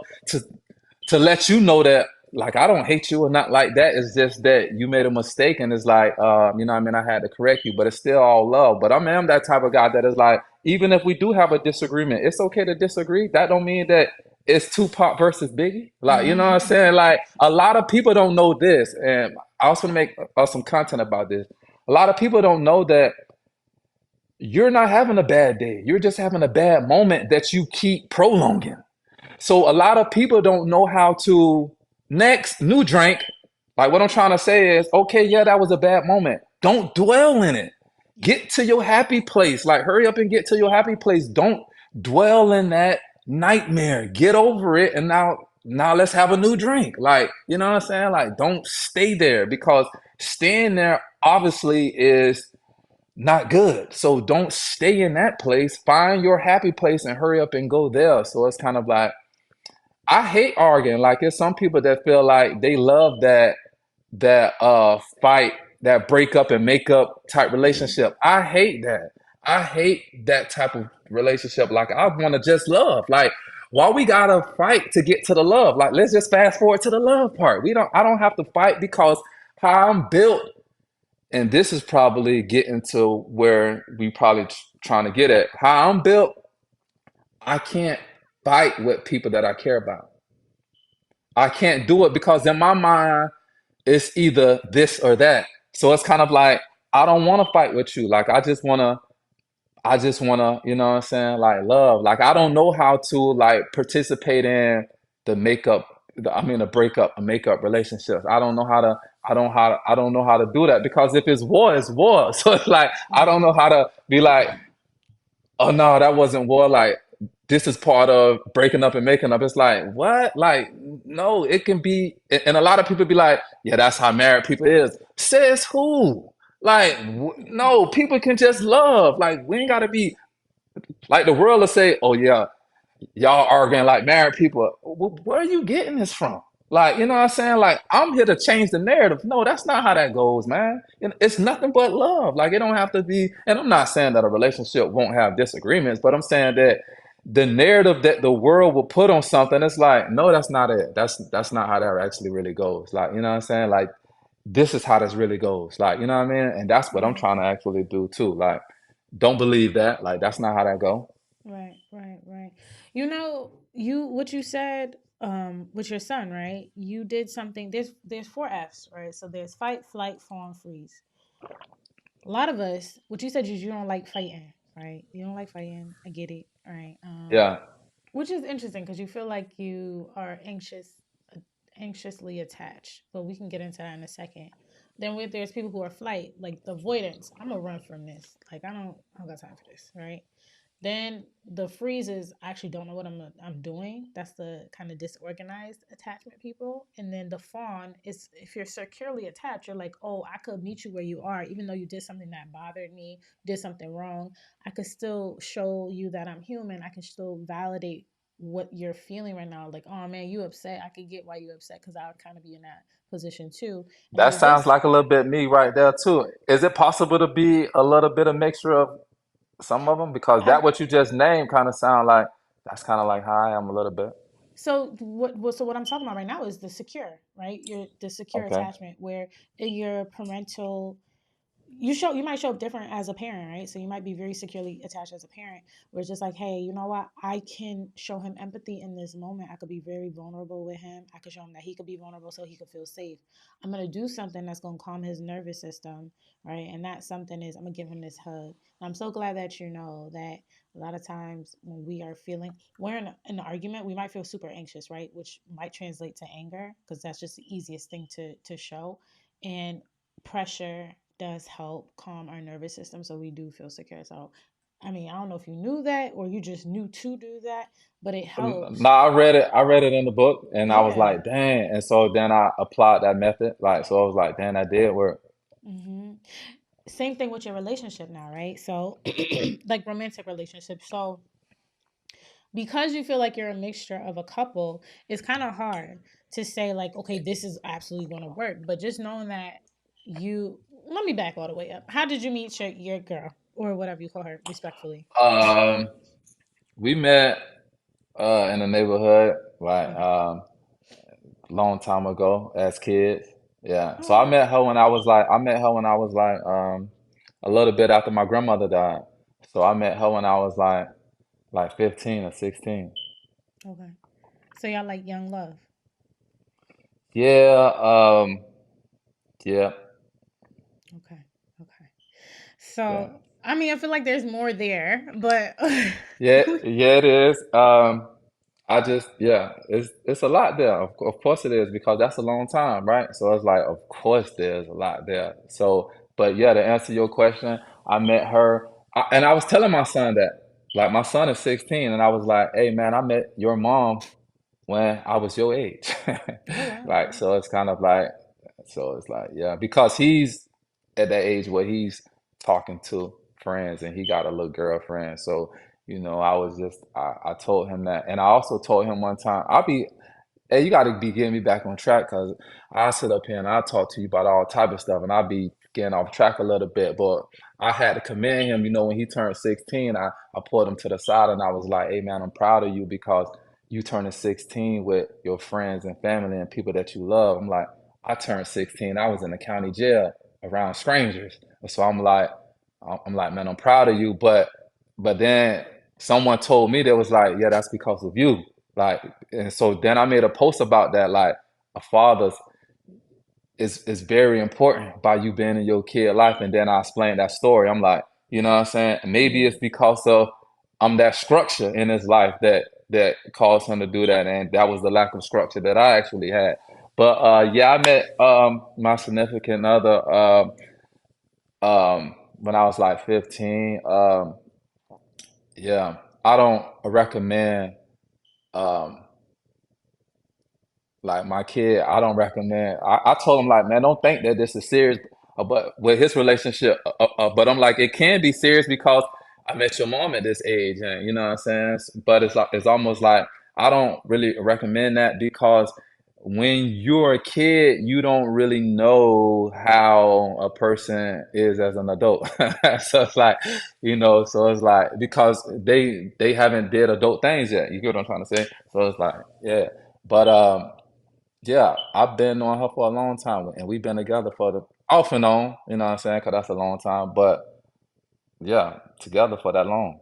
to let you know that like I don't hate you or not like that. It's just that you made a mistake and it's like you know what I mean, I had to correct you, but it's still all love. But I'm that type of guy that is like, even if we do have a disagreement, it's okay to disagree. That don't mean that it's Tupac versus Biggie. Like, you know what I'm saying? Like a lot of people don't know this, and I also want to make some content about this. A lot of people don't know that you're not having a bad day. You're just having a bad moment that you keep prolonging. So a lot of people don't know how to next new drink. Like what I'm trying to say is, okay, yeah, that was a bad moment. Don't dwell in it. Get to your happy place. Like hurry up and get to your happy place. Don't dwell in that nightmare. Get over it and now let's have a new drink. Like, you know what I'm saying? Like don't stay there because staying there obviously is not good. So don't stay in that place. Find your happy place and hurry up and go there. So it's kind of like I hate arguing. Like there's some people that feel like they love that fight, that break up and make up type relationship. I hate that. I hate that type of relationship. Like I want to just love. Like why we gotta fight to get to the love? Like let's just fast forward to the love part. We don't I don't have to fight because how I'm built, and this is probably getting to where we probably trying to get at. How I'm built, I can't fight with people that I care about. I can't do it because in my mind, it's either this or that. So it's kind of like I don't want to fight with you. Like I just wanna, you know what I'm saying, like love. Like I don't know how to like participate in the makeup, the breakup, a makeup relationships. I don't know how to do that because if it's war, it's war. So it's like I don't know Right. how to be like, oh no, that wasn't war. Like this is part of breaking up and making up. It's like what? Like no, it can be. And a lot of people be like, yeah, that's how married people is. Says who? Like no, people can just love. Like we ain't gotta be like the world will say, oh yeah, y'all arguing like married people. Where are you getting this from? Like, you know what I'm saying? Like, I'm here to change the narrative. No, that's not how that goes, man. It's nothing but love. Like, it don't have to be. And I'm not saying that a relationship won't have disagreements, but I'm saying that the narrative that the world will put on something, it's like, no, that's not it. That's not how that actually really goes. Like, you know what I'm saying? Like, this is how this really goes. Like, you know what I mean? And that's what I'm Right. trying to actually do too. Like, don't believe that. Like, that's not how that go. Right. Right. Right. You know, you what you said with your son, right? You did something. There's four F's, right? So there's fight, flight, fawn, freeze. A lot of us, what you said is you don't like fighting, right? You don't like fighting. I get it, right? Yeah. Which is interesting because you feel like you are anxiously attached, but we can get into that in a second. Then there's people who are flight, like the avoidance. I'm gonna run from this. Like I don't got time for this, right? Then the freezes, I actually don't know what I'm doing. That's the kind of disorganized attachment people. And then the fawn is if you're securely attached, you're like, oh, I could meet you where you are, even though you did something that bothered me, did something wrong. I could still show you that I'm human. I can still validate what you're feeling right now. Like, oh man, you upset. I could get why you upset because I would kind of be in that position too. And That then sounds this like a little bit me right there too. Is it possible to be a little bit of mixture of some of them? Because have that what you just named kind of sound like that's kind of like how I am a little bit. so what I'm talking about right now is the secure, right? Your the secure Okay. attachment where your parental you might show up different as a parent, right? So you might be very securely attached as a parent, where it's just like, hey, you know what? I can show him empathy in this moment. I could be very vulnerable with him. I could show him that he could be vulnerable so he could feel safe. I'm gonna do something that's gonna calm his nervous system, right? And that something is I'm gonna give him this hug. And I'm so glad that you know that a lot of times when we are feeling we're in an argument, we might feel super anxious, right? Which might translate to anger because that's just the easiest thing to show. And pressure does help calm our nervous system so we do feel secure. So, I mean, I don't know if you knew that or you just knew to do that, but it No, helps. I read it. I read it in the book, and I was Yeah. like, dang. And so then I applied that method. Like, so I was like, dang, that did work. hmm Same thing with your relationship now, right? So, like romantic relationships. So, because you feel like you're a mixture of a couple, it's kind of hard to say, like, okay, this is absolutely going to work. But just knowing that let me back all the way up. How did you meet your girl or whatever you call her, respectfully? Um, we met. In the neighborhood, like Okay. long time ago as kids. Yeah. So Oh, I met her when I was like a little bit after my grandmother died. So I met her when I was like 15 or 16. okay. So y'all like young love. Yeah, yeah, Okay. Okay. yeah. So I mean, I feel like there's more there, but Yeah, yeah, it is. I just, yeah, it's a lot there. Of course it is because that's a long time, right? So it's like, of course there's a lot there. So, but yeah, to answer your question, I met her, and I was telling my son that, like, my son is 16, and I was like, hey man, I met your mom when I was your age. oh wow, Like, okay. so it's kind of like, so it's like, yeah, because he's at that age where he's talking to friends and he got a little girlfriend. So, I told him that. And I also told him one time, hey, you got to be getting me back on track because I sit up here and I talk to you about all type of stuff and I'll be getting off track a little bit. But I had to commend him, when he turned 16, I pulled him to the side and I was like, hey, man, I'm proud of you because you turning 16 with your friends and family and people that you love. I'm like, I turned 16, I was in the county jail around strangers. So I'm like, man, I'm proud of you. But then someone told me that was like, yeah, that's because of you. Like, and so then I made a post about that, like a father's is very important by you being in your kid life. And then I explained that story. I'm like, you know what I'm saying? Maybe Yeah. it's because of that structure in his life that caused him to do that. And that was the lack of structure that I actually had. But yeah, I met my significant other when I was like 15. Yeah, I don't recommend um like my kid, I don't recommend. I told him like, man, don't think that this is serious, but with his relationship, but I'm like, it can be serious because I met your mom at this age, and you know what I'm saying. But it's like it's almost like I don't really recommend that because when you're a kid, you don't really know how a person is as an adult. So it's like, so it's like because they haven't did adult things yet. You get what I'm trying to say? So it's like, yeah. But yeah, I've been on her for a long time, and we've been together for the off and on. You know what I'm saying? Because that's a long time. But yeah, together for that long.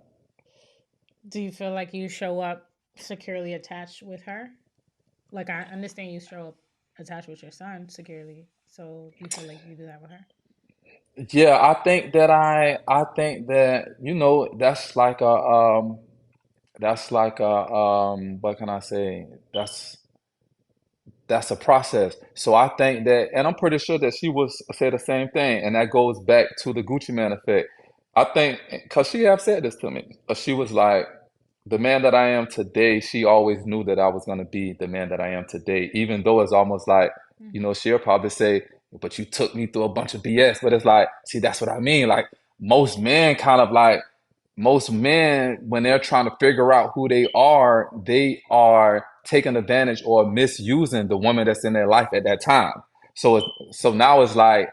Do you feel like you show up securely attached with her? Like I understand you show up attached with your son securely. So do you feel like you do that with her? Yeah, I think that that's like a what can I say? That's a process. So I think that, and I'm pretty sure that she was say the same thing, and that goes back to the Gucci Man effect. I think because she have said this to me, she was like, the man that I am today, she always knew that I was going to be the man that I am today, even though it's almost like, Mm-hmm. she'll probably say, but you took me through a bunch of BS. But it's like, see, that's what I mean. Like most men kind of like, most men, when they're trying to figure out who they are taking advantage or misusing the woman that's in their life at that time. So now it's like,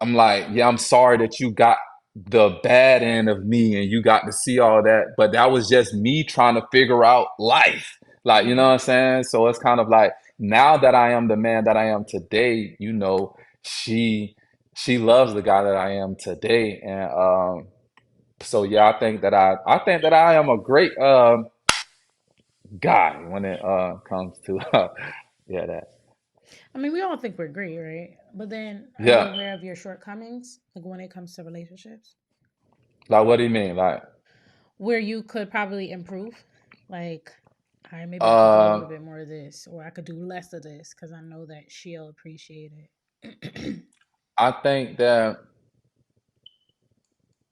I'm like, yeah, I'm sorry that you got the bad end of me and you got to see all that, but that was just me trying to figure out life. Like, you know Mm-hmm. what I'm saying? So it's kind of like now that I am the man that I am today, she loves the guy that I am today. And so yeah, I think that I am a great guy when it comes to yeah, that. I mean, we all think we're great, right? But then are you Yeah. aware of your shortcomings? Like when it comes to relationships? Like what do you mean? Like Where you could probably improve? Like, all right, maybe I could do a uh little bit more of this, or I could do less of this because I know that she'll appreciate it. I think that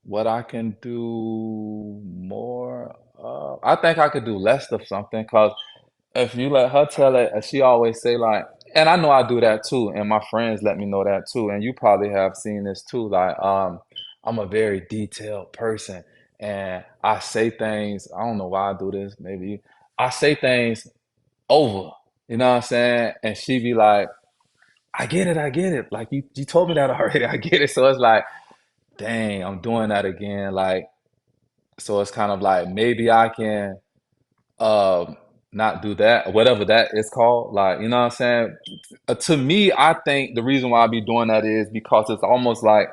what I can do more I think I could do less of something because if you let her tell it, she always say like, and I know I do that too, and my friends let me know that too, and you probably have seen this too. Like, I'm a very detailed person, and I say things. I don't know why I do this. Maybe I say things over. You know what I'm saying? And she be like, I get it, I get it. Like you told me that already. I get it. So it's like, dang, I'm doing that again. Like, so it's kind of like maybe I can. um not do that, whatever that is called. Like, you know what I'm saying? To me, I think the reason why I be doing that is because it's almost like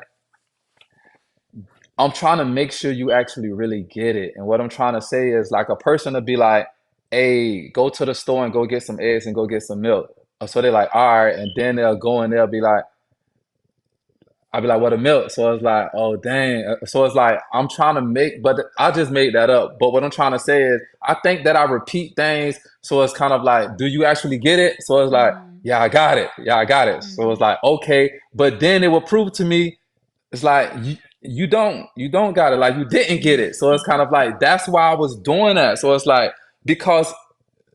I'm trying to make sure you actually really get it. And what I'm trying to say is like a person to be like, hey, go to the store and go get some eggs and go get some milk. So they're like, all right, and then they'll go and they'll be like, I'll be like, what a milk. So it's like, oh dang. So it's like I'm trying to make, but I just made that up. But what I'm trying to say is I think that I repeat things. So it's kind of like, do you actually get it? So it's like, Mm-hmm. yeah, I got it. Yeah, I got it. So it's Mm-hmm. like, okay. But then it will prove to me, it's like you don't got it. Like you didn't get it. So it's kind of like that's why I was doing that. So it's like because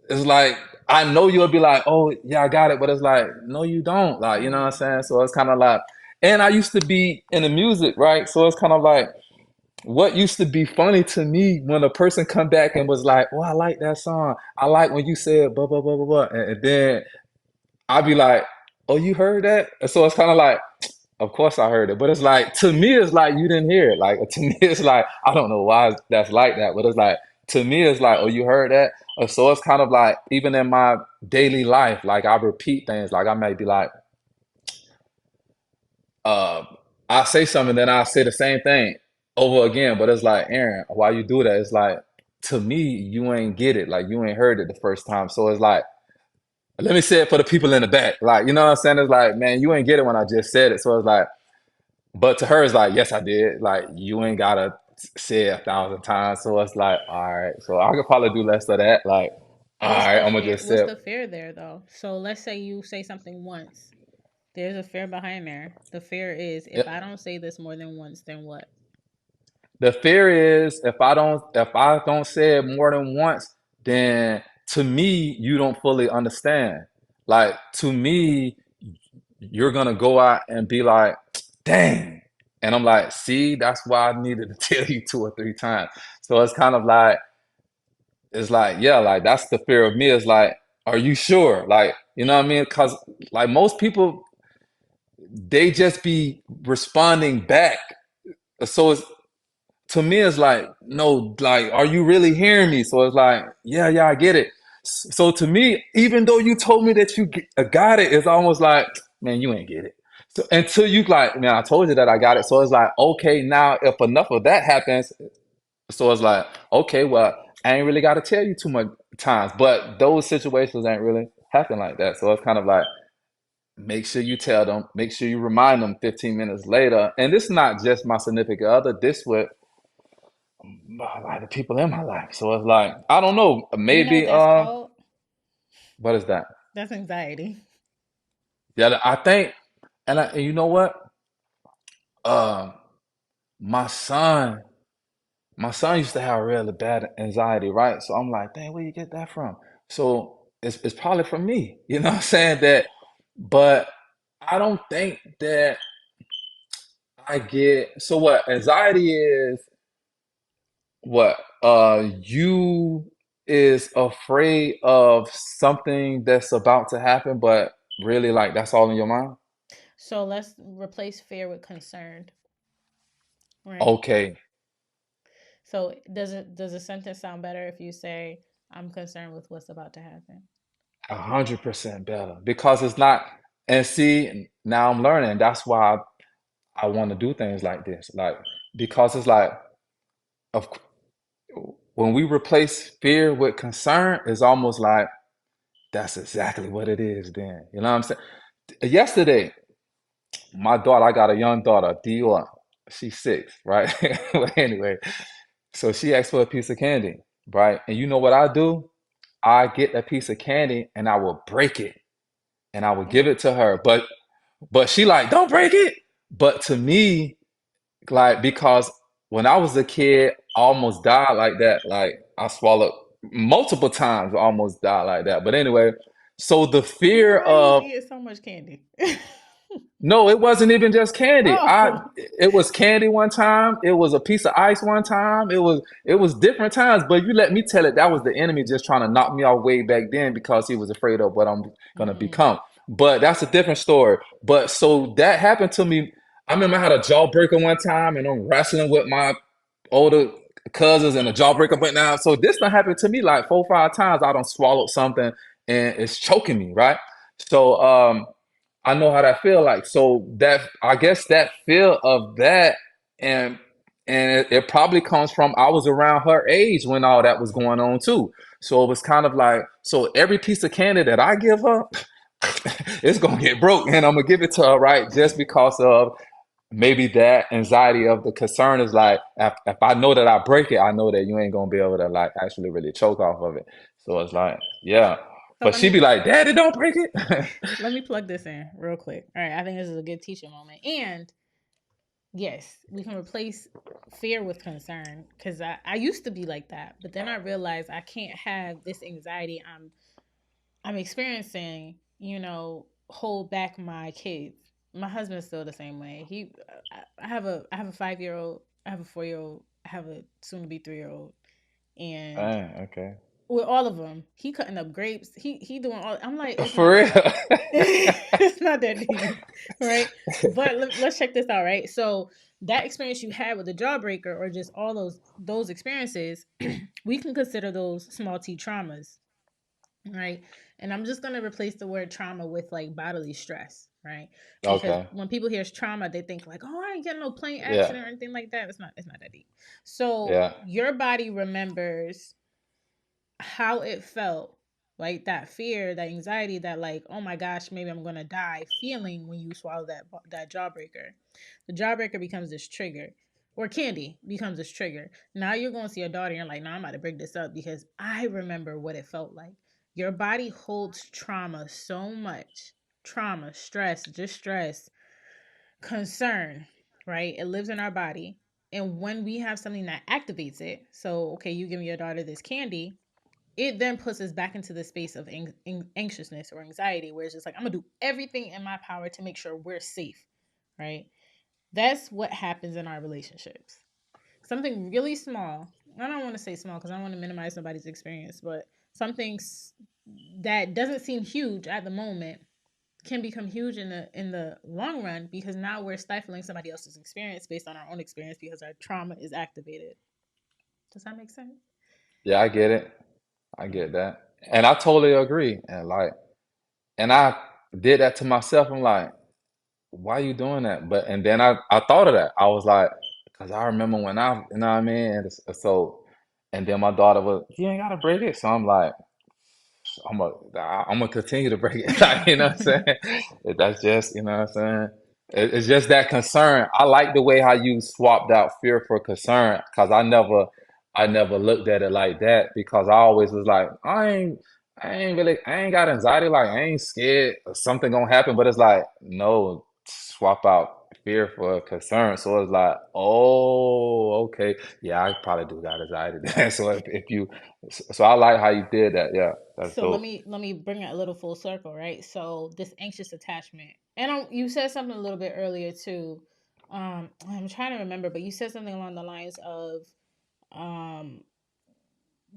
it's like I know you'll be like, oh yeah, I got it, but it's like, no, you don't. Like, you know what I'm saying? So it's kind of like, and I used to be in the music, right? So it's kind of like what used to be funny to me when a person come back and was like, oh, I like that song. I like when you said blah blah blah blah blah. And then I'd be like, oh, you heard that? And so it's kind of like, of course I heard it, but it's like to me, it's like you didn't hear it. Like to me, it's like I don't know why that's like that, but it's like to me, it's like, oh, you heard that. So it's kind of like even in my daily life, like I repeat things. Like I might be like, uh, I say something, then I say the same thing over again. But it's like, Aaron, why you do that? It's like to me, you ain't get it. Like you ain't heard it the first time. So it's like, let me say it for the people in the back. Like you know what I'm saying? It's like, man, you ain't get it when I just said it. So it's like. But to her, it's like, yes, I did. Like, you ain't gotta say it 1,000 times. So it's like, all right. So I could probably do less of that. Like, all What's right, the I'm gonna fear? just What's say the fear there though? So let's say you say something once. There's a fear behind there. The fear is if it. I don't say this more than once, then what? The fear is if I don't say it more than once, then to me, you don't fully understand. Like to me, you're gonna go out and be like, dang. And I'm like, see, that's why I needed to tell you 2 or 3 times. So it's kind of like it's like, yeah, like that's the fear of me is like, are you sure? Like, you know what I mean? Because like most people, they just be responding back. So it's to me, it's like, no, like, are you really hearing me? So it's like, yeah, yeah, I get it. So to me, even though you told me that got it, it's almost like, man, you ain't get it. So until you like, man, I told you that I got it. So it's like, okay, now if enough of that happens, so it's like, okay, well, I ain't really got to tell you too much times, but those situations ain't really happen like that. So it's kind of like, make sure you tell them, make sure you remind them 15 minutes later. And this is not just my significant other, this with like the people in my life. So it's like, I don't know, You know what maybe, that's called? what is that? That's anxiety. Yeah, I think, and you know what? Uh, my son, my son used to have really bad anxiety, right? So I'm like, dang, where you get that from? So it's probably from me, you know what I'm saying? But I don't think that I get, so what anxiety is what? You is afraid of something that's about to happen, but really like that's all in your mind? So let's replace fear with concerned, right? Okay, So does a sentence sound better if you say I'm concerned with what's about to happen? 100% better because it's not, and see, now I'm learning. That's why I want to do things like this. Like, because it's like, of when we replace fear with concern, it's almost like that's exactly what it is then. You know what I'm saying? Yesterday, my daughter, I got a young daughter, Dior. She's 6, right? But anyway, so she asked for a piece of candy, right? And you know what I do? I get a piece of candy and I will break it and I will give Mm. it to her. But she like, don't break it. But to me, like because when I was a kid, I almost died like that. Like I swallowed multiple times, almost died like that. But anyway, so the fear Why you was of eating so much candy? no, it wasn't even just candy. I Oh. it was candy one time. It was a piece of ice one time. It was different times. But you let me tell it, that was the enemy just trying to knock me off way back then because he was afraid of what I'm gonna Mm. become. But that's a different story. But so that happened to me. I remember I had a jawbreaker one time, and I'm wrestling with my older cousins and a jawbreaker went down. So this done happened to me like 4 or 5 times. I done swallowed something and it's choking me, right? So I know how that feel like. So that I guess that feel of that and it probably comes from I was around her age when all that was going on too. So it was kind of like so every piece of candy that I give her, it's gonna get broke, and I'm gonna give it to her right just because of maybe that anxiety of the concern is like if I know that I break it, I know that you ain't gonna be able to like actually really choke off of it. So it's like, yeah. So But she be like, Daddy, don't break it. let me plug this in real quick. All right, I think this is a good teaching moment. And yes, we can replace fear with concern because I used to be like that, but then I realized I can't have this anxiety I'm experiencing, hold back my kids. My husband's still the same way. I have a 5 year old, I have a 4 year old, I have a soon to be 3 year old, and Dang, okay. with all of them, he cutting up grapes. He doing all. I'm like, it's For not that real. deep. It's not that deep, right? But let's check this out, right? So that experience you had with the jawbreaker, or just all those experiences, we can consider those small t traumas, right? And I'm just gonna replace the word trauma with like bodily stress, right? Because Okay. when people hear trauma, they think like, oh, I ain't getting no plane Yeah. accident or anything like that. It's not that deep. So Yeah. your body remembers how it felt, like that fear, that anxiety, that like, oh my gosh, maybe I'm gonna die feeling when you swallow that jawbreaker. The jawbreaker becomes this trigger, or candy becomes this trigger. Now you're going to see your daughter and you're like, no, I'm about to break this up because I remember what it felt like. Your body holds trauma so much. Trauma, stress, distress, concern, right? It lives in our body. And when we have something that activates it, so okay, you give your daughter this candy, it then puts us back into the space of anxiousness or anxiety, where it's just like, I'm gonna do everything in my power to make sure we're safe, right? That's what happens in our relationships. Something really small. I don't want to say small because I don't want to minimize somebody's experience, but something that doesn't seem huge at the moment can become huge in the long run, because now we're stifling somebody else's experience based on our own experience because our trauma is activated. Does that make sense? Yeah, I get it. I Yeah. get that. And I totally agree. And I did that to myself. I'm like, why you doing that? But and then I thought of that. I was like, because I remember when you know what I mean? So, and then my daughter was, you ain't gotta break it. So I'm like, I'm gonna continue to break it. Like, you know what I'm saying? That's just, you know what I'm saying? It's just that concern. I like the way how you swapped out fear for concern because I never looked at it like that because I always was like, I ain't got anxiety. Like, I ain't scared something gonna happen. But it's like, no, swap out fear for concern. So it's like, oh, okay. Yeah, I probably do got anxiety. So if you, so I like how you did that. Yeah, that's So let dope. me let me bring it a little full circle, right? So this anxious attachment, and you said something a little bit earlier too. I'm trying to remember, but you said something along the lines of um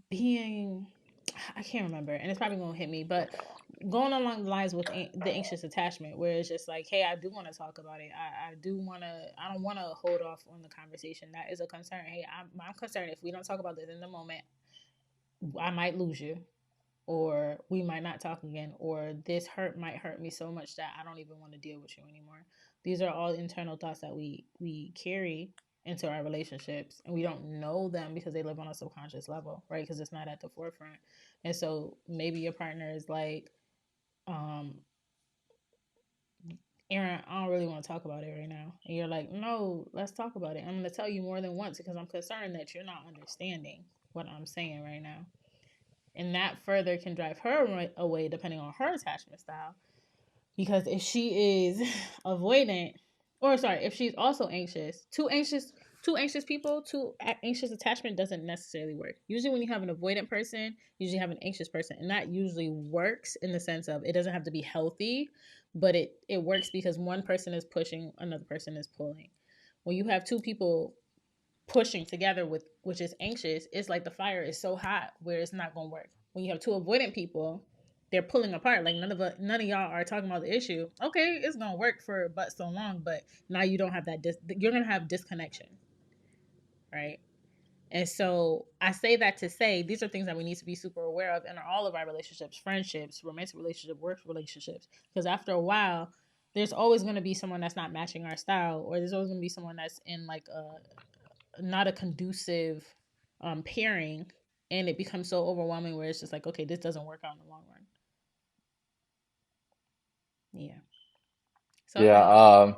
being, I can't remember, and it's probably gonna hit me, but going along the lines with the anxious attachment, where it's just like, hey, I do want to talk about it. I do want to. I don't want to hold off on the conversation. That is a concern. Hey, I'm concerned if we don't talk about this in the moment, I might lose you, or we might not talk again, or this hurt might hurt me so much that I don't even want to deal with you anymore. These are all internal thoughts that we carry into our relationships, and we don't know them because they live on a subconscious level, right? Because it's not at the forefront. And so maybe your partner is like, um Aaron, I don't really want to talk about it right now. And you're like, no, let's talk about it. I'm going to tell you more than once because I'm concerned that you're not understanding what I'm saying right now. And that further can drive her away depending on her attachment style. Because if she is avoidant, or sorry, if she's also anxious, two anxious people, two anxious attachment doesn't necessarily work. Usually when you have an avoidant person, usually have an anxious person, and that usually works in the sense of it doesn't have to be healthy, but it works because one person is pushing, another person is pulling. When you have two people pushing together with which is anxious, it's like the fire is so hot where it's not going to work. When you have two avoidant people, they're pulling apart. Like none of y'all are talking about the issue. Okay, it's going to work for but so long, but now you don't have that you're going to have disconnection, right? And so I say that to say these are things that we need to be super aware of in all of our relationships, friendships, romantic relationships, work relationships. Because after a while, there's always going to be someone that's not matching our style, or there's always going to be someone that's in like a not a conducive pairing, and it becomes so overwhelming where it's just like, okay, this doesn't work out in the long run. Yeah. So Yeah, I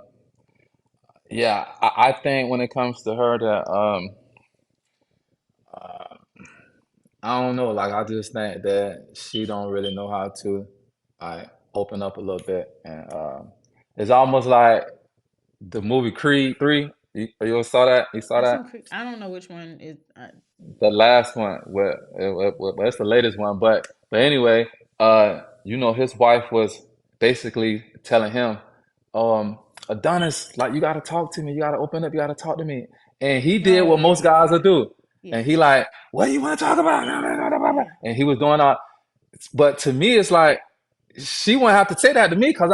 yeah. I think when it comes to her, that uh, I don't know. Like, I just think that she don't really know how to like open up a little bit, and it's almost like the movie Creed 3. You saw that? You saw I've that? seen. I don't know which one is. The last one, well, it's the latest one, but anyway, his wife was basically telling him, Adonis, like you gotta talk to me, you gotta open up, you gotta talk to me, and he did Oh what yeah, most yeah, guys will do, and yeah, he like, what do you want to talk about? yeah. And he was doing all, but to me, it's like she wouldn't have to say that to me because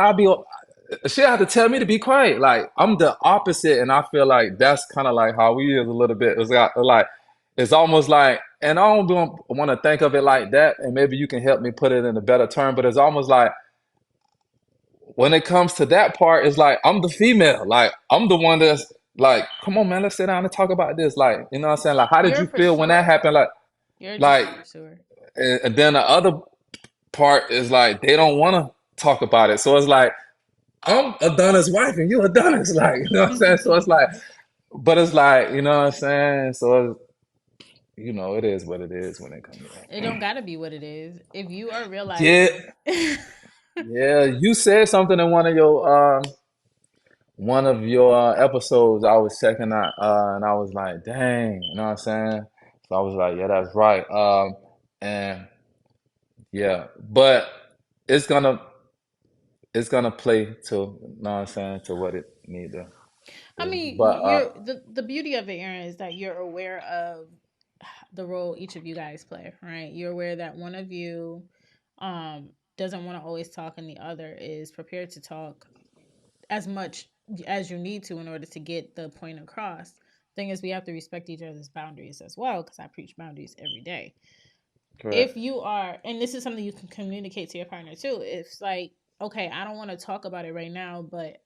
she have to tell me to be quiet. Like I'm the opposite, and I feel like that's kind of like how we is a little bit. It's like it's almost like, and I don't want to think of it like that, and maybe you can help me put it in a better term. But it's almost like when it comes to that part, it's like I'm the female. Like I'm the one that's like, come on, man, let's sit down and talk about this. Like, you know what I'm saying? Like, how did You're a you feel when that pursuer. happened? You're just Like, a pursuer. and then the other part is like they don't want to talk about it. So it's like I'm Adonis' wife and you Adonis, like, you know what I'm saying? So it's like, but it's like, you know what I'm saying? So, it is what it is when it comes to It that. don't gotta be what it is. If you are Yeah, realizing, yeah. You said something in one of your episodes I was checking out, and I was like, dang, you know what I'm saying? So I was like, yeah, that's right. And yeah, but it's gonna it's gonna play to, you know what I'm saying, to what it need to I do. mean, But you're the beauty of it, Aaron, is that you're aware of the role each of you guys play, right? You're aware that one of you doesn't want to always talk and the other is prepared to talk as much as you need to in order to get the point across. Thing is, we have to respect each other's boundaries as well, because I preach boundaries every day. If correct. you are, and this is something you can communicate to your partner too, it's like, okay, I don't want to talk about it right now, but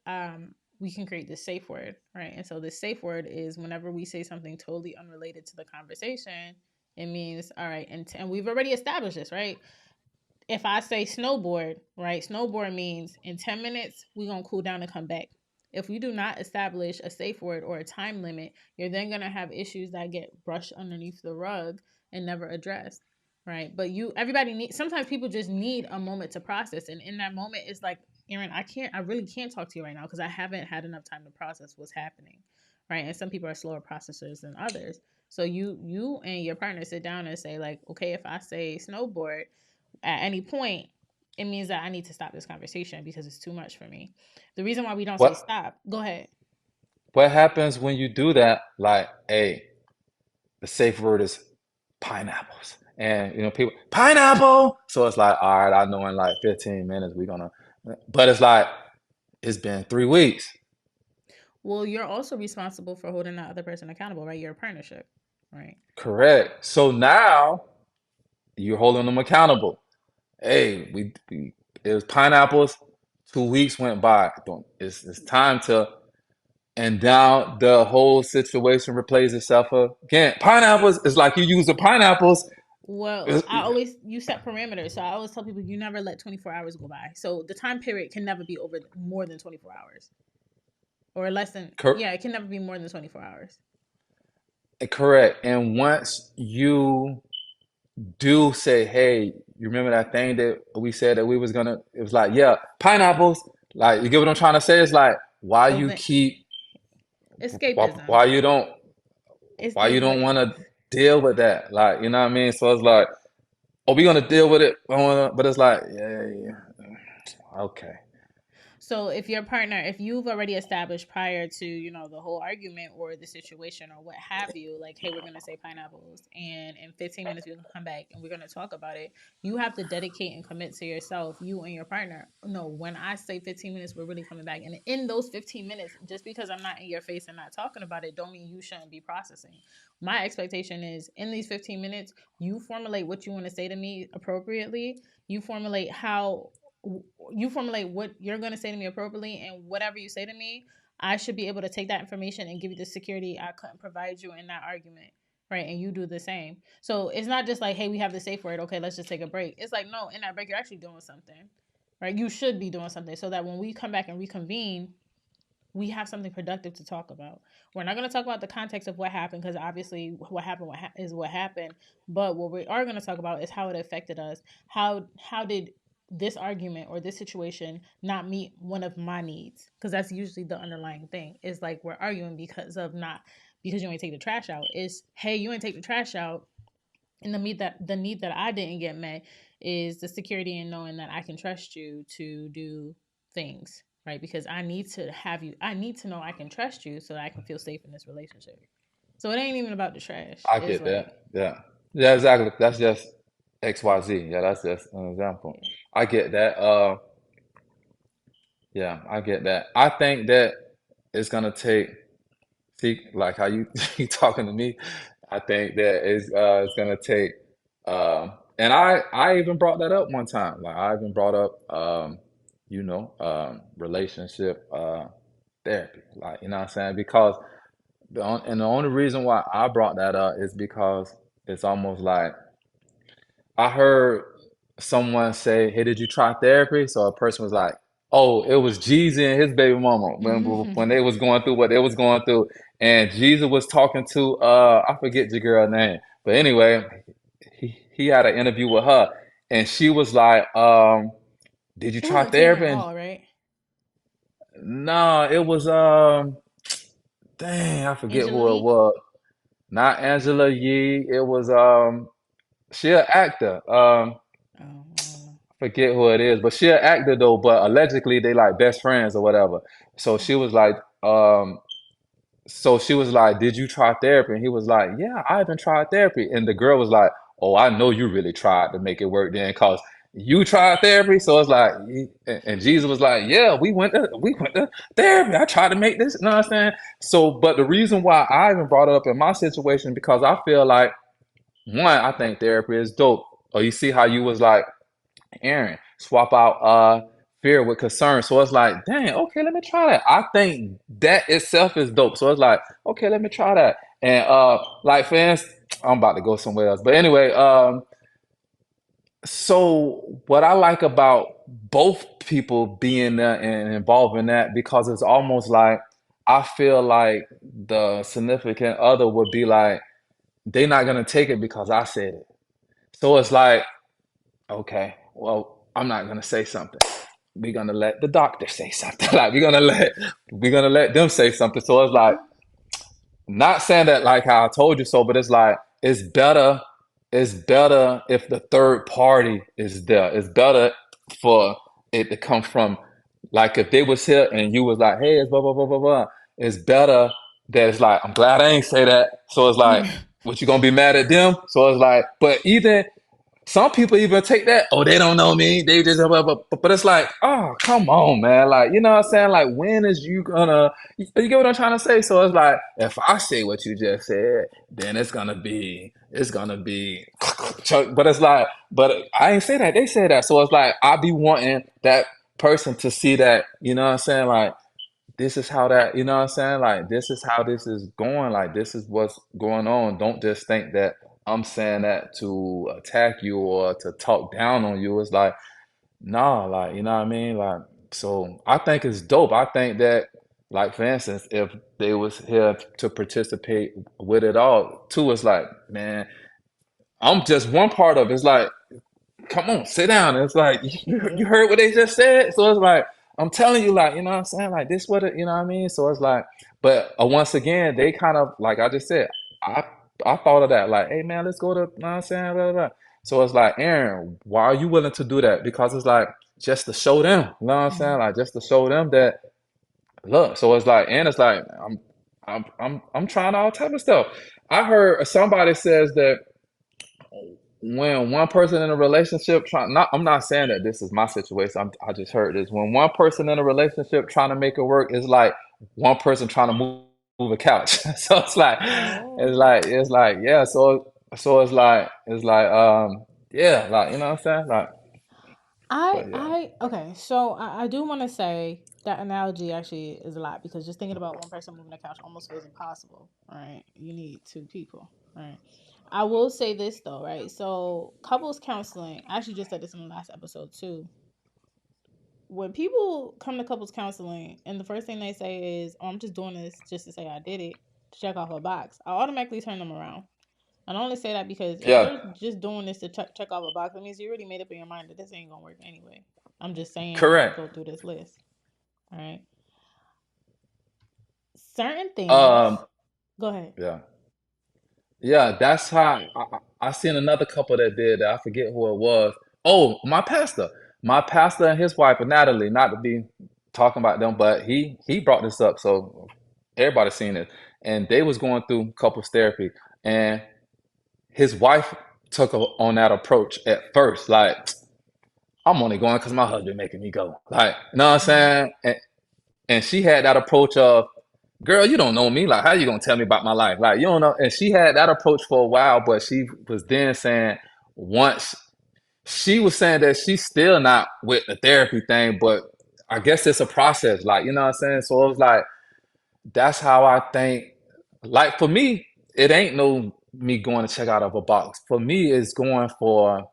we can create this safe word, right? And so this safe word is whenever we say something totally unrelated to the conversation, it means all right. And we've already established this, right? If I say snowboard, right? Snowboard means in 10 minutes, we're going to cool down and come back. If we do not establish a safe word or a time limit, you're then going to have issues that get brushed underneath the rug and never addressed, right? But everybody needs, sometimes people just need a moment to process. And in that moment, it's like, Aaron, I really can't talk to you right now because I haven't had enough time to process what's happening, right? And some people are slower processors than others. So you and your partner sit down and say like, okay, if I say snowboard, at any point, it means that I need to stop this conversation because it's too much for me. The reason why we don't say What stop, go ahead. what happens when you do that? Like, hey, the safe word is pineapples. And people pineapple. So it's like, all right, I know in like 15 minutes we're gonna, but it's like it's been 3 weeks. Well, you're also responsible for holding that other person accountable, right? You're a partnership, right? Correct. So now you're holding them accountable. Hey, we it was pineapples. 2 weeks went by. It's time to, and now the whole situation replays itself again. Pineapples is like you use the pineapples. Well, you set parameters. So I always tell people you never let 24 hours go by. So the time period can never be over more than 24 hours or less than, Cor- yeah, it can never be more than 24 hours. correct. And once you do say, hey, you remember that thing that we said that we was gonna, it was like, yeah, pineapples. Like, you get what I'm trying to say? It's like, why So you then, keep, why, escapism. why you don't, It's why the you don't way. want to deal with that? Like, you know what I mean? So it's like, oh, we gonna deal with it, but it's like, yeah, yeah, okay. So if your partner, if you've already established prior to, the whole argument or the situation or what have you, like, hey, we're going to say pineapples and in 15 minutes we're going to come back and we're going to talk about it, you have to dedicate and commit to yourself, you and your partner. No, when I say 15 minutes, we're really coming back. And in those 15 minutes, just because I'm not in your face and not talking about it, don't mean you shouldn't be processing. My expectation is in these 15 minutes, you formulate what you want to say to me appropriately. You formulate how you formulate what you're going to say to me appropriately, and whatever you say to me, I should be able to take that information and give you the security I couldn't provide you in that argument, right? And you do the same. So it's not just like, hey, we have the safe word, okay, let's just take a break. It's like, no, in that break you're actually doing something, right? You should be doing something so that when we come back and reconvene, we have something productive to talk about. We're not going to talk about the context of what happened, because obviously what happened is what happened. But what we are going to talk about is how it affected us. How did this argument or this situation not meet one of my needs? Because that's usually the underlying thing. Is like we're arguing because you ain't take the trash out. Is, hey, you ain't take the trash out, and the need that I didn't get met is the security in knowing that I can trust you to do things, right? Because I need to know I can trust you so that I can feel safe in this relationship. So it ain't even about the trash. I It's get like, that. Yeah. Yeah, exactly. That's just XYZ. Yeah, that's just an example. yeah. I get that. Yeah, I get that. I think that it's gonna take, see, like how you you talking to me. I think that it's gonna take, and I even brought that up one time. Like I even brought up, relationship therapy. Like you know what I'm saying? Because the only reason why I brought that up is because it's almost like I heard someone say, "Hey, did you try therapy?" So a person was like, "Oh, it was Jesus and his baby mama when they was going through what they was going through, and Jesus was talking to I forget the girl name, but anyway, he had an interview with her, and she was like, "Did you It try wasn't Tamron therapy?" And Hall, right? no, it was dang, I forget Angela who it Yee. was. Not Angela Yee. It was she an actor. Oh, I don't know. Forget who it is, but she an actor though. But allegedly they like best friends or whatever. So she was like, "Did you try therapy?" And he was like, "Yeah, I even tried therapy." And the girl was like, "Oh, I know you really tried to make it work then, cause you tried therapy." So it's like, and Jesus was like, "Yeah, we went to therapy. I tried to make this." You know what I'm saying? So, but the reason why I even brought it up in my situation because I feel like one, I think therapy is dope. Or you see how you was like Aaron, swap out fear with concern. So it's like, dang, okay, let me try that. I think that itself is dope. So it's like, okay, let me try that. And like fans, I'm about to go somewhere else. But anyway, so what I like about both people being there and involved in that because it's almost like I feel like the significant other would be like, they're not gonna take it because I said it. So it's like, okay, well, I'm not gonna say something. We're gonna let the doctor say something. Like we're gonna let them say something. So it's like not saying that like how I told you so, but it's like it's better if the third party is there. It's better for it to come from like if they was here and you was like, hey, it's blah blah blah blah blah. It's better that it's like, I'm glad I ain't say that. So it's like, what you gonna be mad at them? So it's like, but either some people even take that, oh, they don't know me. They just, but it's like, oh, come on, man. Like, you know what I'm saying? Like, when is you gonna, you get what I'm trying to say? So it's like, if I say what you just said, then it's gonna be, but it's like, but I ain't say that. They say that. So it's like, I be wanting that person to see that, you know what I'm saying? Like, this is how that, you know what I'm saying? Like, this is how this is going. Like, this is what's going on. Don't just think that I'm saying that to attack you or to talk down on you. It's like, nah, like, you know what I mean? Like, so I think it's dope. I think that, like, for instance, if they was here to participate with it all, too, it's like, man, I'm just one part of it. It's like, come on, sit down. It's like you Yep. heard what they just said. So it's like I'm telling you, like, you know what I'm saying? Like this what it, you know what I mean? So it's like, but once again, they kind of like I just said, I I thought of that, like, hey man, let's go to you know what I'm saying, blah, blah, blah. So it's like, Aaron, why are you willing to do that? Because it's like just to show them. You know what I'm saying? Mhm. Like just to show them that look. So it's like, and it's like I'm trying all type of stuff. I heard somebody says that when one person in a relationship trying not I'm not saying that this is my situation. I just heard this. When one person in a relationship trying to make it work, it's like one person trying to move a couch. So Oh. it's like yeah. So it's like yeah, like you know what I'm saying? Like but yeah. Okay, so I do want to say that analogy actually is a lot because just thinking about one person moving a couch almost feels impossible. Right, you need two people. Right. I will say this though, right? So couples counseling, I actually just said this in the last episode too. When people come to couples counseling and the first thing they say is, "Oh, I'm just doing this just to say I did it, to check off a box," I automatically turn them around. And I only say that because if Yeah, you're just doing this to check off a box, that means you already made up in your mind that this ain't gonna work anyway. I'm just saying, correct. go through this list. All right. Certain Um things. Go ahead. yeah. Yeah, that's how I seen another couple that did that. I forget who it was. Oh, my pastor and his wife, Natalie. Not to be talking about them, but he brought this up, so everybody seen it. And they was going through couples therapy, and his wife took on that approach at first, like I'm only going because my husband making me go, like you know what I'm Mm-hmm. saying? And she had that approach of, girl, you don't know me. Like, how you gonna tell me about my life? Like, you don't know. And she had that approach for a while, but she was then saying once she was saying that she's still not with the therapy thing, but I guess it's a process. Like, you know what I'm saying? So it was like that's how I think. Like for me, it ain't no me going to check out of a box. For me, it's going for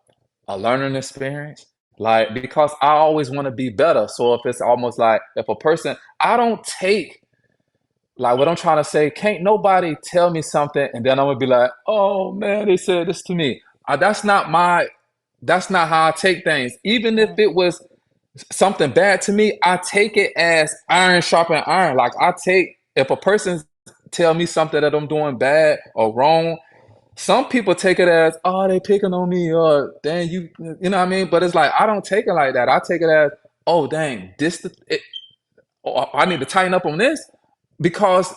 a learning experience. Like because I always want to be better. So if it's almost like if a person, I don't take like what I'm trying to say, can't nobody tell me something and then I'm gonna be like, oh man, they said this to me. That's not how I take things. Even if Right. it was something bad to me, I take it as iron sharpen iron. Like I take if a person tell me something that I'm doing bad or wrong, some people take it as, oh, they picking on me, or dang, you know what I mean? But it's like I don't take it like that. I take it as, oh dang, oh, I need to tighten up on this because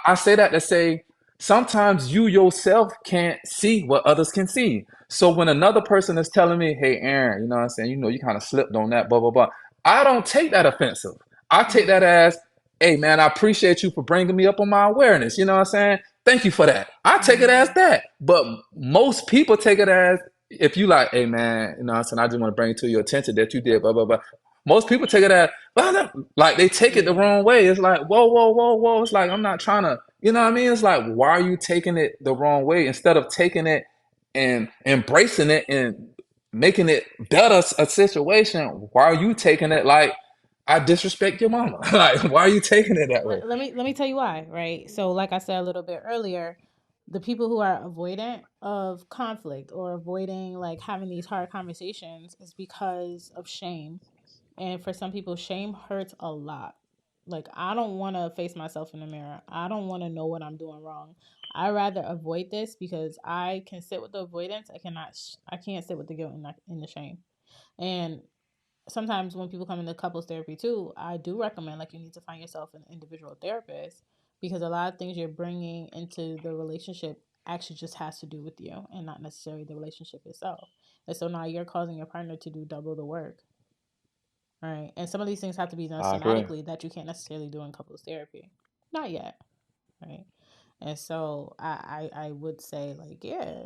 I say that to say sometimes you yourself can't see what others can see. So when another person is telling me, hey, Aaron, you know what I'm saying? You know, you kind of slipped on that, blah, blah, blah. I don't take that offensive. I take Mm-hmm. that as, hey, man, I appreciate you for bringing me up on my awareness. You know what I'm saying? Thank you for that. I take it as Mm-hmm. that. But most people take it as, if you like, hey, man, you know what I'm saying? I just want to bring it to your attention that you did, blah, blah, blah. Most people take it as, well, like they take it the Yeah. wrong way. It's like, whoa, whoa, whoa, whoa. It's like, I'm not trying to, you know what I mean? It's like, why are you taking it the wrong way instead of taking it and embracing it and making it better a situation? Why are you taking it like I disrespect your mama? Like, why are you taking it that way? Let me tell you why, right? So like I said a little bit earlier, the people who are avoidant of conflict or avoiding like having these hard conversations is because of shame. And for some people, shame hurts a lot. Like, I don't want to face myself in the mirror. I don't want to know what I'm doing wrong. I rather avoid this because I can sit with the avoidance. I can't sit with the guilt and in the shame. And sometimes when people come into couples therapy too, I do recommend like you need to find yourself an individual therapist because a lot of things you're bringing into the relationship actually just has to do with you and not necessarily the relationship itself. And so now you're causing your partner to do double the work. Right. And some of these things have to be done I agree. somatically that you can't necessarily do in couples therapy. Not yet. Right. And so I would say, like, yeah,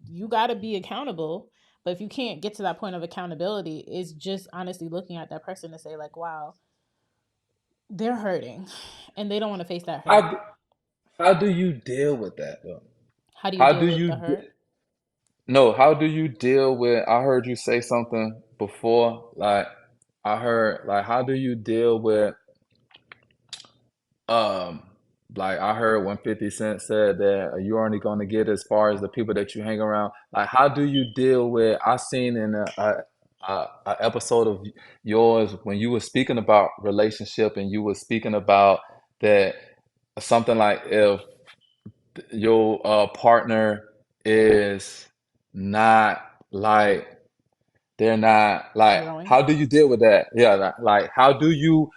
you got to be accountable. But if you can't get to that point of accountability, it's just honestly looking at that person to say, like, wow, they're hurting and they don't want to face that hurt. How, how do you deal with that though? How do you How deal do with you, the hurt? no, how do you deal with, I heard you say something before, like, I heard, like, how do you deal with Um, like I heard when 50 Cent said that you're only going to get as far as the people that you hang around. Like, how do you deal with? I seen in a episode of yours when you were speaking about relationship and you were speaking about that something like if your partner is not like they're not like, growing. how do you deal with that? Yeah, like how do you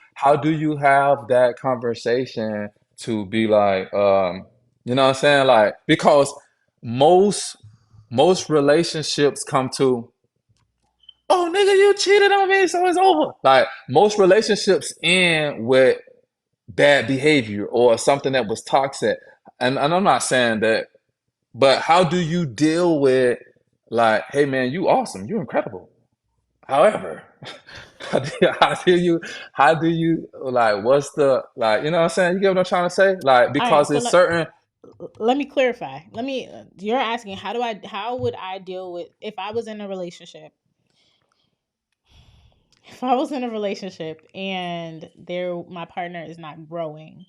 have that conversation to be like, you know what I'm saying? Like, because most most relationships come to, oh nigga, you cheated on me, so it's over. Like most relationships end with bad behavior or something that was toxic. And I'm not saying that, but how do you deal with like, hey man, you awesome, you incredible. However, how do you like what's the like you know what I'm saying? You get what I'm trying to say? Like All right, because so it's certain let me clarify. You're asking how would I deal with if I was in a relationship? If I was in a relationship and my partner is not growing,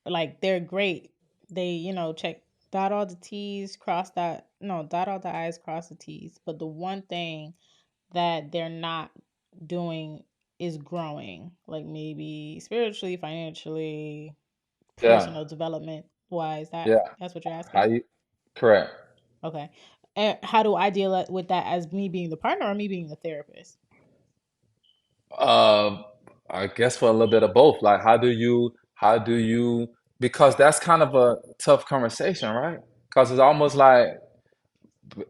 like they're great. They, check dot all the T's, cross that no, dot all the I's, cross the T's. But the one thing that they're not doing is growing, like maybe spiritually, financially, yeah, personal development wise. yeah. That's what you're How asking? you correct. Okay. And how do I deal with that as me being the partner or me being the therapist? Um, I guess for a little bit of both. Like, how do you, because that's kind of a tough conversation, right? Because it's almost like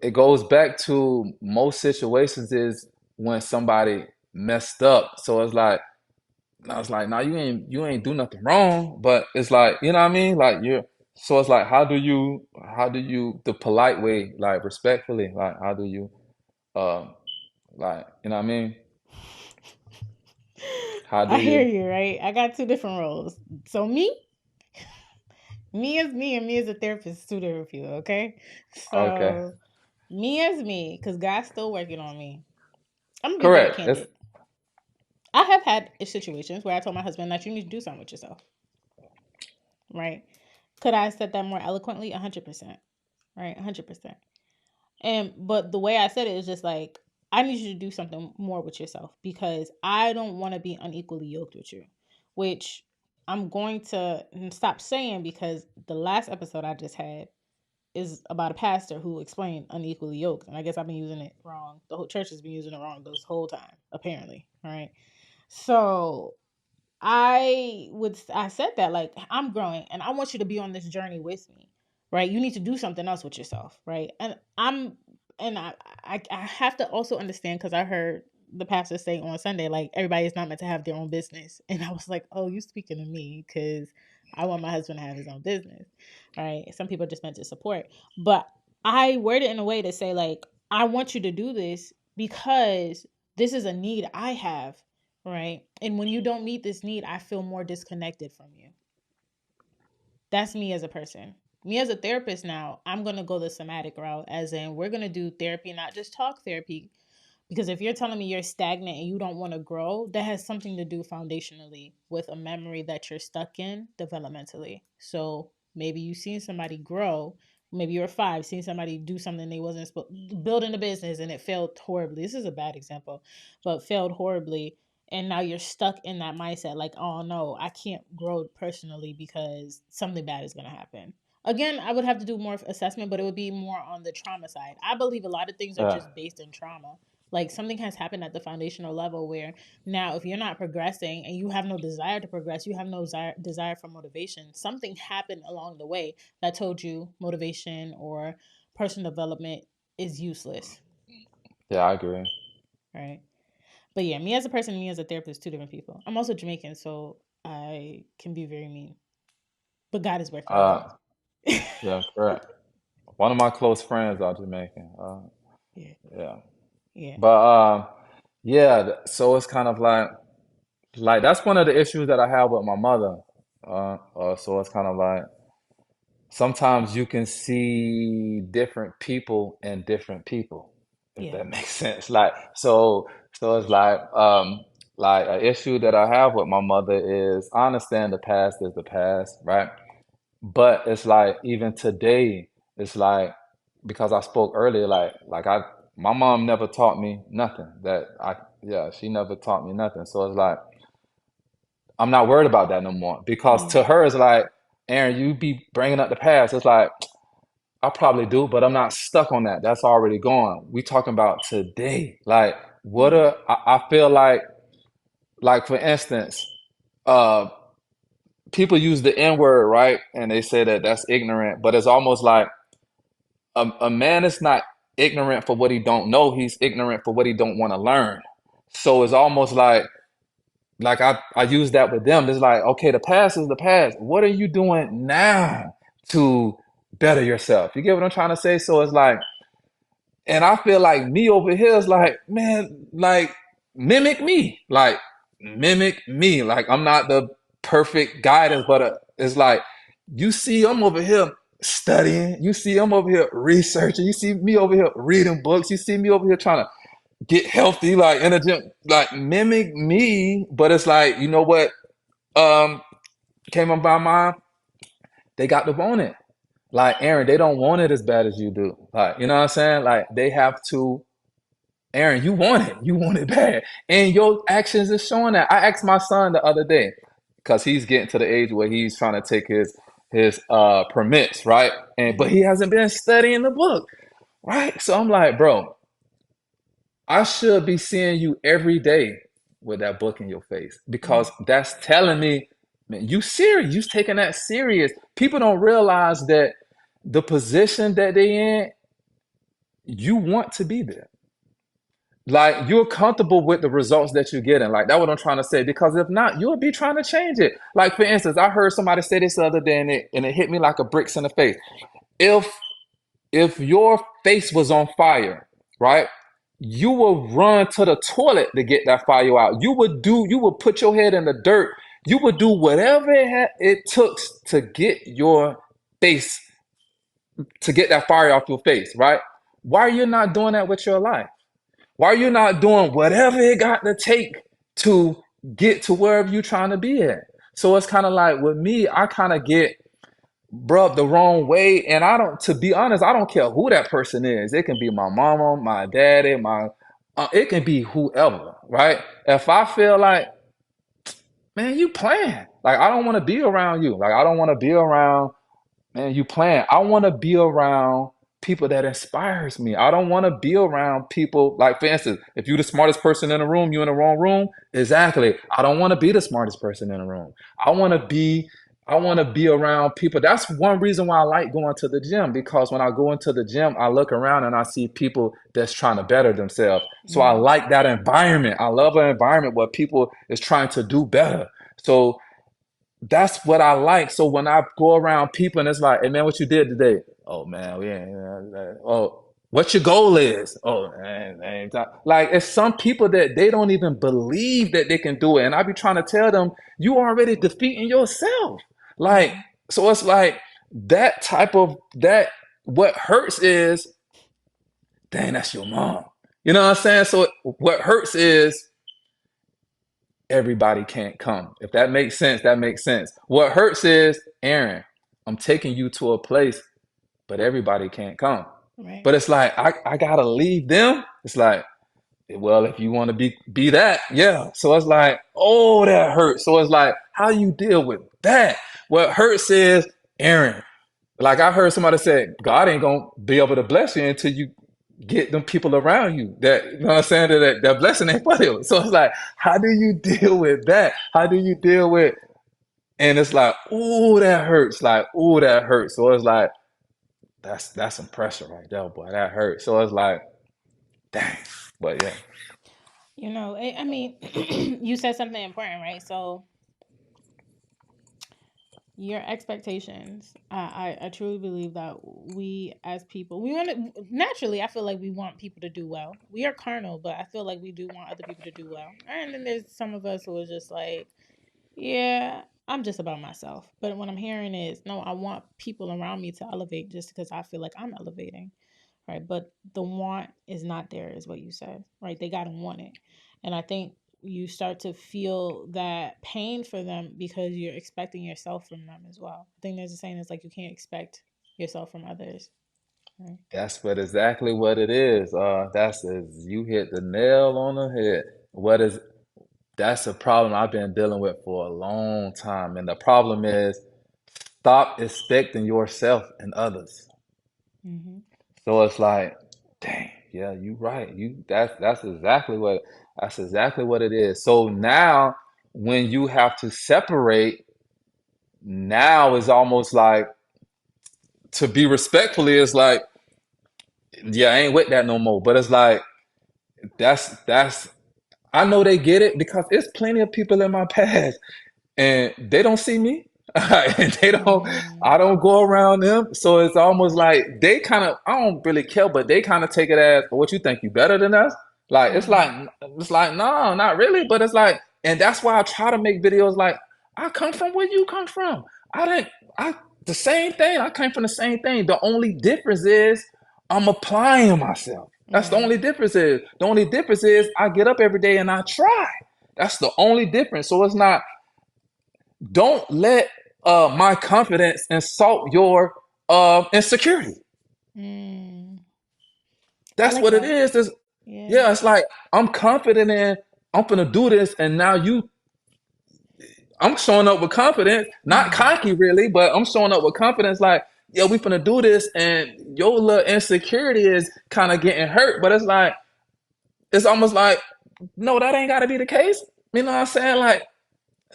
it goes back to most situations is when somebody messed up. So it's like, I was like, nah, you ain't do nothing wrong, but it's like, you know what I mean? Like you're, so it's like, how do you, the polite way, like respectfully, like how do you, um, like, you know what I mean? How do I hear you? you, right? I got two different roles. So me as me and me as a therapist is two different people, okay? Okay. So me as me, because God's still working on me. I'm gonna be very Correct. It's candid. I have had situations where I told my husband that you need to do something with yourself, right? Could I have said that more eloquently? 100%, right? 100%. And but the way I said it is just like I need you to do something more with yourself because I don't want to be unequally yoked with you, which I'm going to stop saying because the last episode I just had is about a pastor who explained unequally yoked, and I guess I've been using it wrong. The whole church has been using it wrong this whole time, apparently. All right, so I said that like I'm growing and I want you to be on this journey with me, right? You need to do something else with yourself, right? And I have to also understand because I heard the pastor say on Sunday like everybody is not meant to have their own business, and I was like, oh, you speaking to me because I want my husband to have his own business, right? Some people are just meant to support, but I word it in a way to say like I want you to do this because this is a need I have, right? And when you don't meet this need, I feel more disconnected from you. That's me as a person. Me as a therapist now, I'm going to go the somatic route, as in, we're going to do therapy, not just talk therapy. Because if you're telling me you're stagnant and you don't want to grow, that has something to do foundationally with a memory that you're stuck in developmentally. So maybe you've seen somebody grow. Maybe you're five, seeing somebody do something they wasn't supposed building a business and it failed horribly. This is a bad example, but failed horribly. And now you're stuck in that mindset, like, oh no, I can't grow personally because something bad is gonna happen. Again, I would have to do more assessment, but it would be more on the trauma side. I believe a lot of things are yeah, just based in trauma, like something has happened at the foundational level where now if you're not progressing and you have no desire to progress, you have no desire for motivation, something happened along the way that told you motivation or personal development is useless, yeah, I agree. right? But yeah, me as a person, me as a therapist, two different people. I'm also Jamaican, so I can be very mean, but God is working on Uh, me. yeah, correct. One of my close friends are Jamaican. Yeah, Yeah, yeah, but yeah. So it's kind of like that's one of the issues that I have with my mother. So it's kind of like sometimes you can see different people in different people, if yeah, that makes sense. So it's like an issue that I have with my mother is I understand the past is the past, right? But it's like even today, it's like because I spoke earlier, like I my mom never taught me nothing that I yeah, she never taught me nothing. So it's like I'm not worried about that no more because mm, to her it's like, Aaron, you be bringing up the past. It's like I probably do, but I'm not stuck on that. That's already gone. We talking about today. Like Mm. I feel like for instance, uh, people use the N word, right? And they say that that's ignorant, but it's almost like a man is not ignorant for what he don't know. He's ignorant for what he don't want to learn. So it's almost like I use that with them. It's like, okay, the past is the past. What are you doing now to better yourself? You get what I'm trying to say? So it's like, and I feel like me over here is like, man, like mimic me, like mimic me. Like I'm not the perfect guidance, but it's like you see, I'm over here studying. You see, I'm over here researching. You see me over here reading books. You see me over here trying to get healthy, like in the gym, like mimic me. But it's like, you know what? Um, came up by mind. They got to want it. Like Aaron, they don't want it as bad as you do. Like, you know what I'm saying? Like they have to Aaron, you want it. You want it bad. And your actions is showing that. I asked my son the other day, because he's getting to the age where he's trying to take his permits, right? And but Mm-hmm. he hasn't been studying the book, right? So I'm like, bro, I should be seeing you every day with that book in your face because Right. that's telling me, man, you serious. You taking that serious. People don't realize that the position that they in, you want to be there. Like you're comfortable with the results that you're getting. Like that's what I'm trying to say. Because if not, you'll be trying to change it. Like for instance, I heard somebody say this the other day, and it hit me like a bricks in the face. If if your face was on fire, right? You will run to the toilet to get that fire out. You would put your head in the dirt. You would do whatever it took to get your face, to get that fire off your face, right? Why are you not doing that with your life? Why are you not doing whatever it got to take to get to wherever you're trying to be at? So it's kind of like with me, I kind of get rubbed the wrong way. And I don't, to be honest, I don't care who that person is. It can be my mama, my daddy, it can be whoever, right? If I feel like, man, you playing, like I don't want to be around you. Like I don't want to be around, man, you playing. I want to be around people that inspires me. I don't want to be around people like, for instance, if you're the smartest person in the room, you're in the wrong room. Exactly. I don't want to be the smartest person in the room. I want to be. I want to be around people. That's one reason why I like going to the gym because when I go into the gym, I look around and I see people that's trying to better themselves. So I Mm-hmm. like that environment. I love an environment where people is trying to do better. So that's what I like. So when I go around people and it's like, hey man, what you did today? Oh man, we ain't, oh, what your goal is? Oh man, like it's some people that they don't even believe that they can do it. And I be trying to tell them, you already defeating yourself. Like, Mm-hmm. so it's like that type of that what hurts is, dang, that's your mom. You know what I'm saying? So what hurts is everybody can't come. If that makes sense, that makes sense. What hurts is, Aaron, I'm taking you to a place, but everybody can't come. Right. But it's like I gotta leave them. It's like, well, if you want to be that, yeah. So it's like, oh, that hurts. So it's like, how you deal with that? What hurts is, Aaron, like I heard somebody say, God ain't gonna be able to bless you until you get them people around you that you know what I'm saying that blessing ain't for you. So it's like, how do you deal with that? How do you deal with and it's like, ooh, that hurts. Like, ooh, that hurts. So it's like, that's some pressure right there, boy. That hurts. So it's like, dang. But yeah, I mean, you said something important, right? So your expectations. I truly believe that we as people, we want to naturally. I feel like we want people to do well. We are carnal, but I feel like we do want other people to do well. And then there's some of us who are just like, yeah, I'm just about myself. But what I'm hearing is, no, I want people around me to elevate just because I feel like I'm elevating, right? But the want is not there, is what you said, right? They got to want it. And I think you start to feel that pain for them because you're expecting yourself from them as well. I think there's a saying that's like, you can't expect yourself from others, right? that's what exactly what it is. That's is you hit the nail on the head. What is that's a problem I've been dealing with for a long time. And the problem is stop expecting yourself and others. Mm-hmm. So it's like, dang. Yeah, you right. You that's exactly what it is. So now when you have to separate, now is almost like to be respectfully, it's like, yeah, I ain't with that no more. But it's like that's I know they get it because it's plenty of people in my past and they don't see me. And they don't Mm. I don't go around them. So it's almost like they kind of I don't really care, but they kind of take it as what you think you better than us. Like Mm. it's like no, not really, but it's like and that's why I try to make videos like I come from where you come from. I didn't I the same thing. I came from the same thing. The only difference is I'm applying myself. That's the Right. only difference is. The only difference is I get up every day and I try. That's the only difference. So it's not don't let my confidence insult your insecurity. Mm. I That's like what it that. is. It's, Yeah. yeah, it's like I'm confident in I'm gonna do this, and now I'm showing up with confidence, not Mm. cocky really, but I'm showing up with confidence. Like, yo, we finna do this, and your little insecurity is kind of getting hurt, but it's like it's almost like no, that ain't got to be the case. You know what I'm saying? Like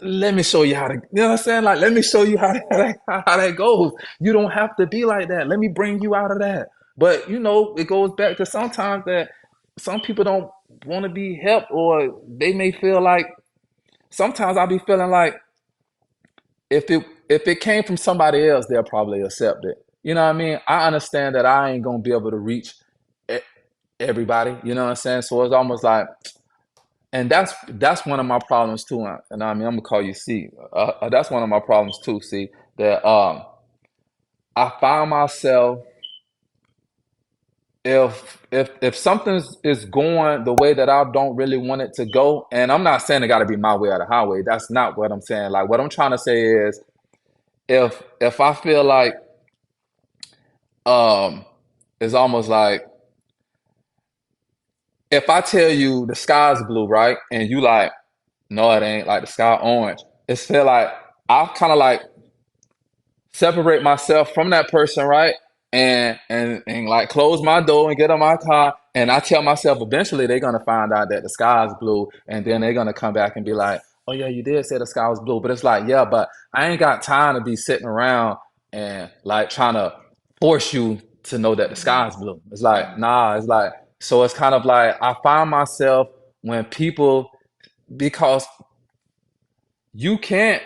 let me show you how to, you know what I'm saying? Like, let me show you how that goes. You don't have to be like that. Let me bring you out of that. But, you know, it goes back to sometimes that some people don't want to be helped or they may feel like, sometimes I'll be feeling like if it came from somebody else, they'll probably accept it. You know what I mean? I understand that I ain't going to be able to reach e- everybody. You know what I'm saying? So it's almost like, and that's one of my problems too. And I mean, I'm gonna call you C. That's one of my problems too. See that I find myself if something is going the way that I don't really want it to go, and I'm not saying it got to be my way or the highway. That's not what I'm saying. Like what I'm trying to say is if I feel like um, it's almost like if I tell you the sky's blue, right, and you like no, it ain't like the sky orange. It's feel like I kind of like separate myself from that person, right? And like close my door and get on my car. And I tell myself eventually they're gonna find out that the sky is blue, and then they're gonna come back and be like, "Oh yeah, you did say the sky was blue." But it's like, yeah, but I ain't got time to be sitting around and like trying to force you to know that the sky Right. is blue. It's like, Right. nah, it's like so it's kind of like I find myself when people because you can't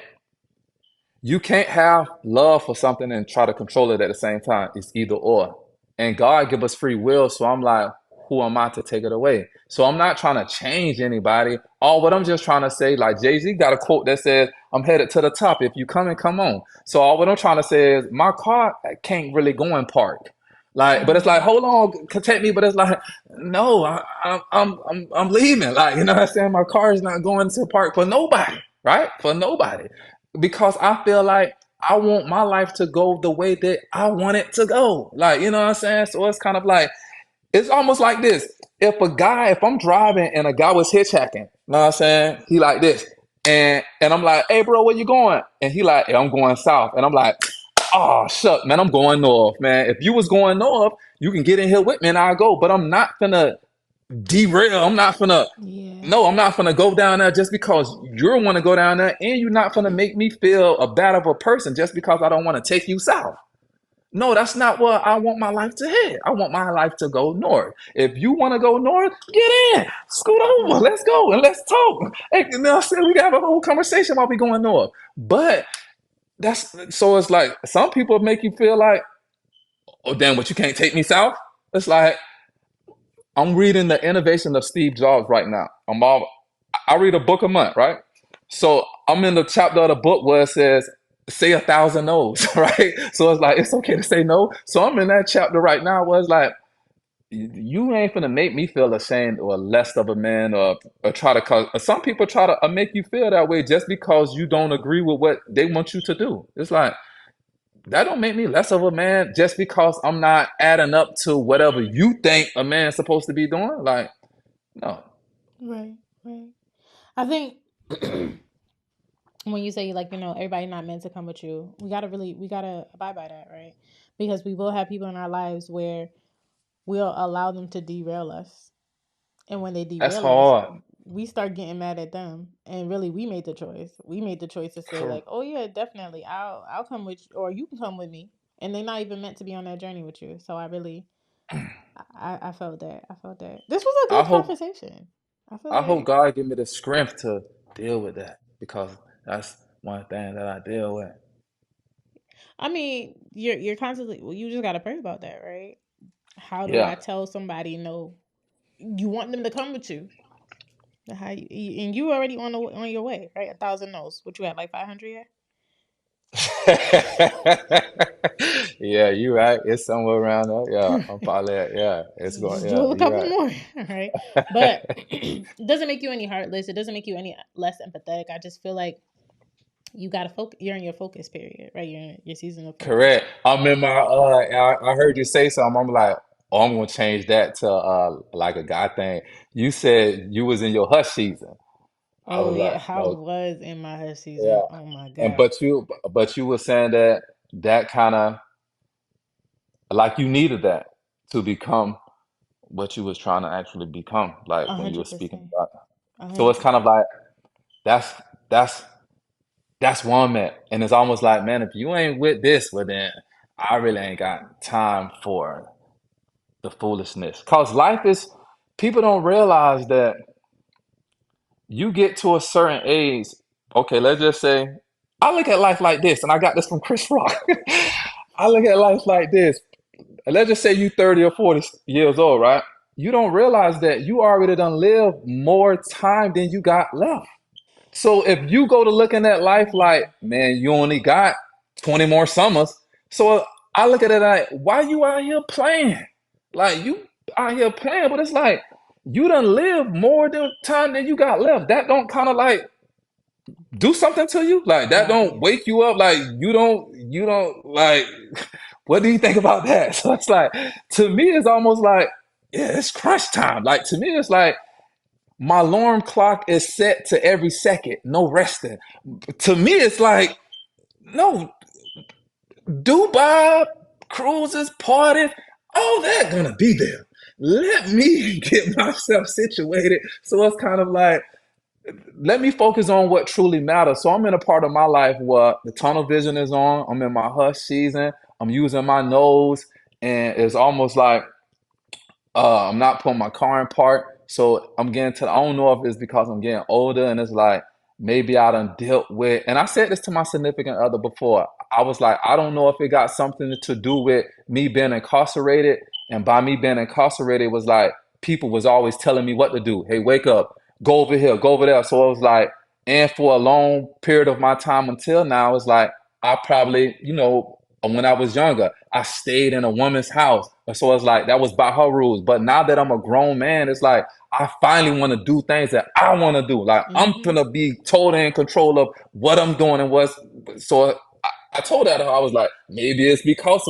you can't have love for something and try to control it at the same time. It's either or. And God give us free will, so I'm like, who am I to take it away? So I'm not trying to change anybody. All what I'm just trying to say, like Jay-Z got a quote that says, I'm headed to the top. If you come and come on. So all what I'm trying to say is my car can't really go in park. Like, but it's like, Mm. hold on, protect me. But it's like, no, I'm leaving. Like, you know what I'm saying? My car is not going to park for nobody, right? For nobody because I feel like I want my life to go the way that I want it to go. Like, you know what I'm saying? So it's kind of like, it's almost like this. If I'm driving and a guy was hitchhiking, you know what I'm saying? He like this. And I'm like, hey bro, where you going? And he like, hey, I'm going south. And I'm like, oh shuck, man, I'm going north, man. If you was going north, you can get in here with me and I'll go. But I'm not gonna derail. Yeah. No, I'm not gonna go down there just because you want to go down there, and you're not gonna make me feel a bad of a person just because I don't want to take you south. No, that's not what I want my life to hit. I want my life to go north. If you want to go north, get in, scoot over, Right. let's go and let's talk. Hey, you know, what I'm saying we can have a whole conversation while we going north. But that's so it's like some people make you feel like, oh damn, but you can't take me south. It's like I'm reading the innovation of Steve Jobs right now. I read a book a month, right? So I'm in the chapter of the book where it says say 1,000 no's, right? So it's like it's okay to say no. So I'm in that chapter right now where it's like you ain't gonna make me feel ashamed or less of a man or try to cause some people try to make you feel that way just because you don't agree with what they want you to do. It's like that don't make me less of a man just because I'm not adding up to whatever you think a man's supposed to be doing. Like, no. Right. Right. I think when you say like everybody not meant to come with you, we gotta abide by that, right? Because we will have people in our lives where we'll allow them to derail us. And when they That's derail us, hard. we start getting mad at them. And really, we made the choice. We made the choice to say Cor- like, "Oh yeah, definitely, I'll come with you, or you can come with me." And they're not even meant to be on that journey with you. So I really, I felt that. I felt that. This was a I good hope conversation. I feel I hope like, God give me the strength to deal with that because that's one thing that I deal with. I mean, you're constantly. Well, you just gotta pray about that, right? How do Yeah. I tell somebody no? You want them to come with you. How and you already on your way, right? 1,000 no's. What you at, like 500 yet? Yeah, you right. It's somewhere around there. Yeah, I'm probably at, yeah. It's going. Just Yeah, do a you couple right. more, right? But it doesn't make you any heartless. It doesn't make you any less empathetic. I just feel like you gotta focus. You're in your focus period, right? You're in your season of focus. Correct. I'm in my. I heard you say something. I'm like, oh, I'm gonna change that to like a guy thing. You said you was in your hush season. I Oh was yeah, like, I no, was in my hush yeah. season. Oh my And god. but you were saying that that kind of like you needed that to become what you was trying to actually become, like A when you were hundred speaking percent. about. A So hundred it's kind of percent. like that's that's that's one I'm at, and it's almost like, man, if you ain't with this, well then I really ain't got time for the foolishness. Cause life is people don't realize that you get to a certain age. Okay, let's just say I look at life like this, and I got this from Chris Rock. I look at life like this. And let's just say you 30 or 40 years old, right? You don't realize that you already done lived more time than you got left. So if you go to looking at life like, Mm, man, you only got 20 more summers. So I look at it like, why you out here playing? Like you out here playing, but it's like you done live more than time than you got left. That don't kind of like do something to you. Like that don't right. wake you up. Like you don't like what do you think about that? So it's like to me it's almost like, yeah, it's crunch time. Like to me it's like my alarm clock is set to every second, no resting. To me, it's like, no, Dubai, cruises, parties, all that gonna be there. Let me get myself situated. So it's kind of like, let me focus on what truly matters. So I'm in a part of my life where the tunnel vision is on. I'm in my hush season. I'm using my nose, and it's almost like I'm not putting my car in park. So I'm getting to, I don't know if it's because I'm getting older and it's like maybe I done dealt with, and I said this to my significant other before. I was like, I don't know if it got something to do with me being incarcerated. And by me being incarcerated, it was like people was always telling me what to do. Hey, wake up, go over here, go over there. So it was like, and for a long period of my time until now, it's like I probably, when I was younger, I stayed in a woman's house. So it's like that was by her rules. But now that I'm a grown man, it's like I finally want to do things that I want to do. Like I'm Mm-hmm. gonna be totally in control of what I'm doing and what's so I told her I was like, maybe it's because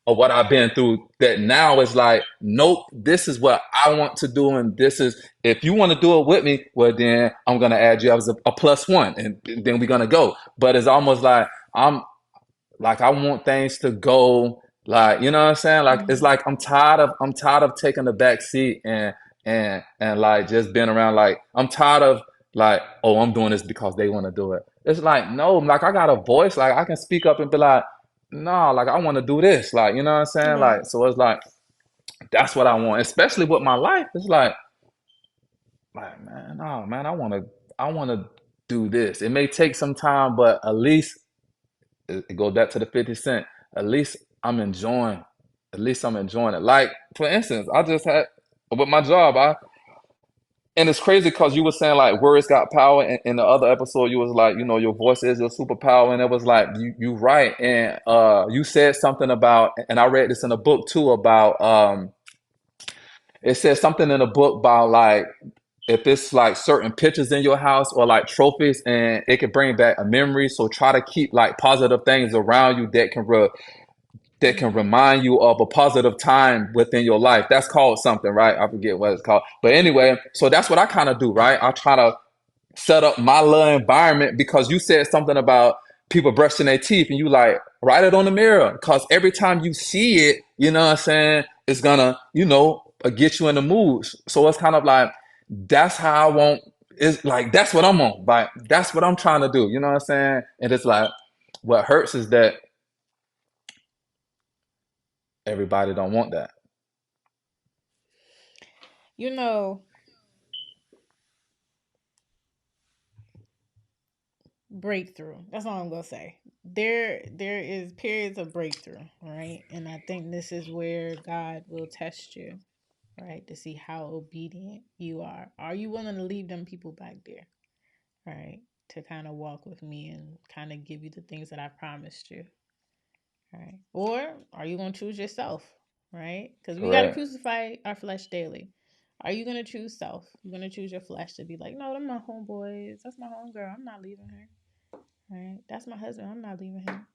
of what I've been through that now it's like, nope, this is what I want to do, and this is if you want to do it with me, well then I'm gonna add you as a plus one, and then we're gonna go. But it's almost like I'm like I want things to go like you know what I'm saying? Like it's Mm-hmm. like I'm tired of taking the back seat and like just being around like I'm tired of like, oh, I'm doing this because they want to do it. It's like no, like I got a voice, like I can speak up and be like, no, like I want to do this. Like, you know what I'm saying? Right. Like so it's like that's what I want, especially with my life. It's like man, no, man, I wanna do this. It may take some time, but at least it goes back to the 50 Cent. At least I'm enjoying. At least I'm enjoying it. Like for instance, I just had with my job. And it's crazy because you were saying like words got power. In the other episode, you was like, your voice is your superpower, and it was like you right. And you said something about, and I read this in a book too about. It says something in the book about like if it's like certain pictures in your house or like trophies and it can bring back a memory, so try to keep like positive things around you that can Mm-hmm. remind you of a positive time within your life. That's called something, right? I forget what it's called. But anyway, so that's what I kind of do, right? I try to set up my little environment because you said something about people brushing their teeth and you like write it on the mirror because every time you see it, you know what I'm saying? it's gonna, get you in the mood. So it's kind of like that's how I want. It's like that's what I'm on. Like that's what I'm trying to do. You know what I'm saying? And it's like what hurts is that everybody don't want that. You know, breakthrough. That's all I'm gonna say. There is periods of breakthrough, right? And I think this is where God will test you, right? To see how obedient you are. Are you willing to leave them people back there, right? To kind of walk with me and kind of give you the things that I promised you, right? Or are you gonna choose yourself, right? Because we gotta Correct. crucify our flesh daily. Are you gonna choose self? You're gonna choose your flesh to be like, no, them my homeboys. That's my homegirl. I'm not leaving her. Right? That's my husband. I'm not leaving him.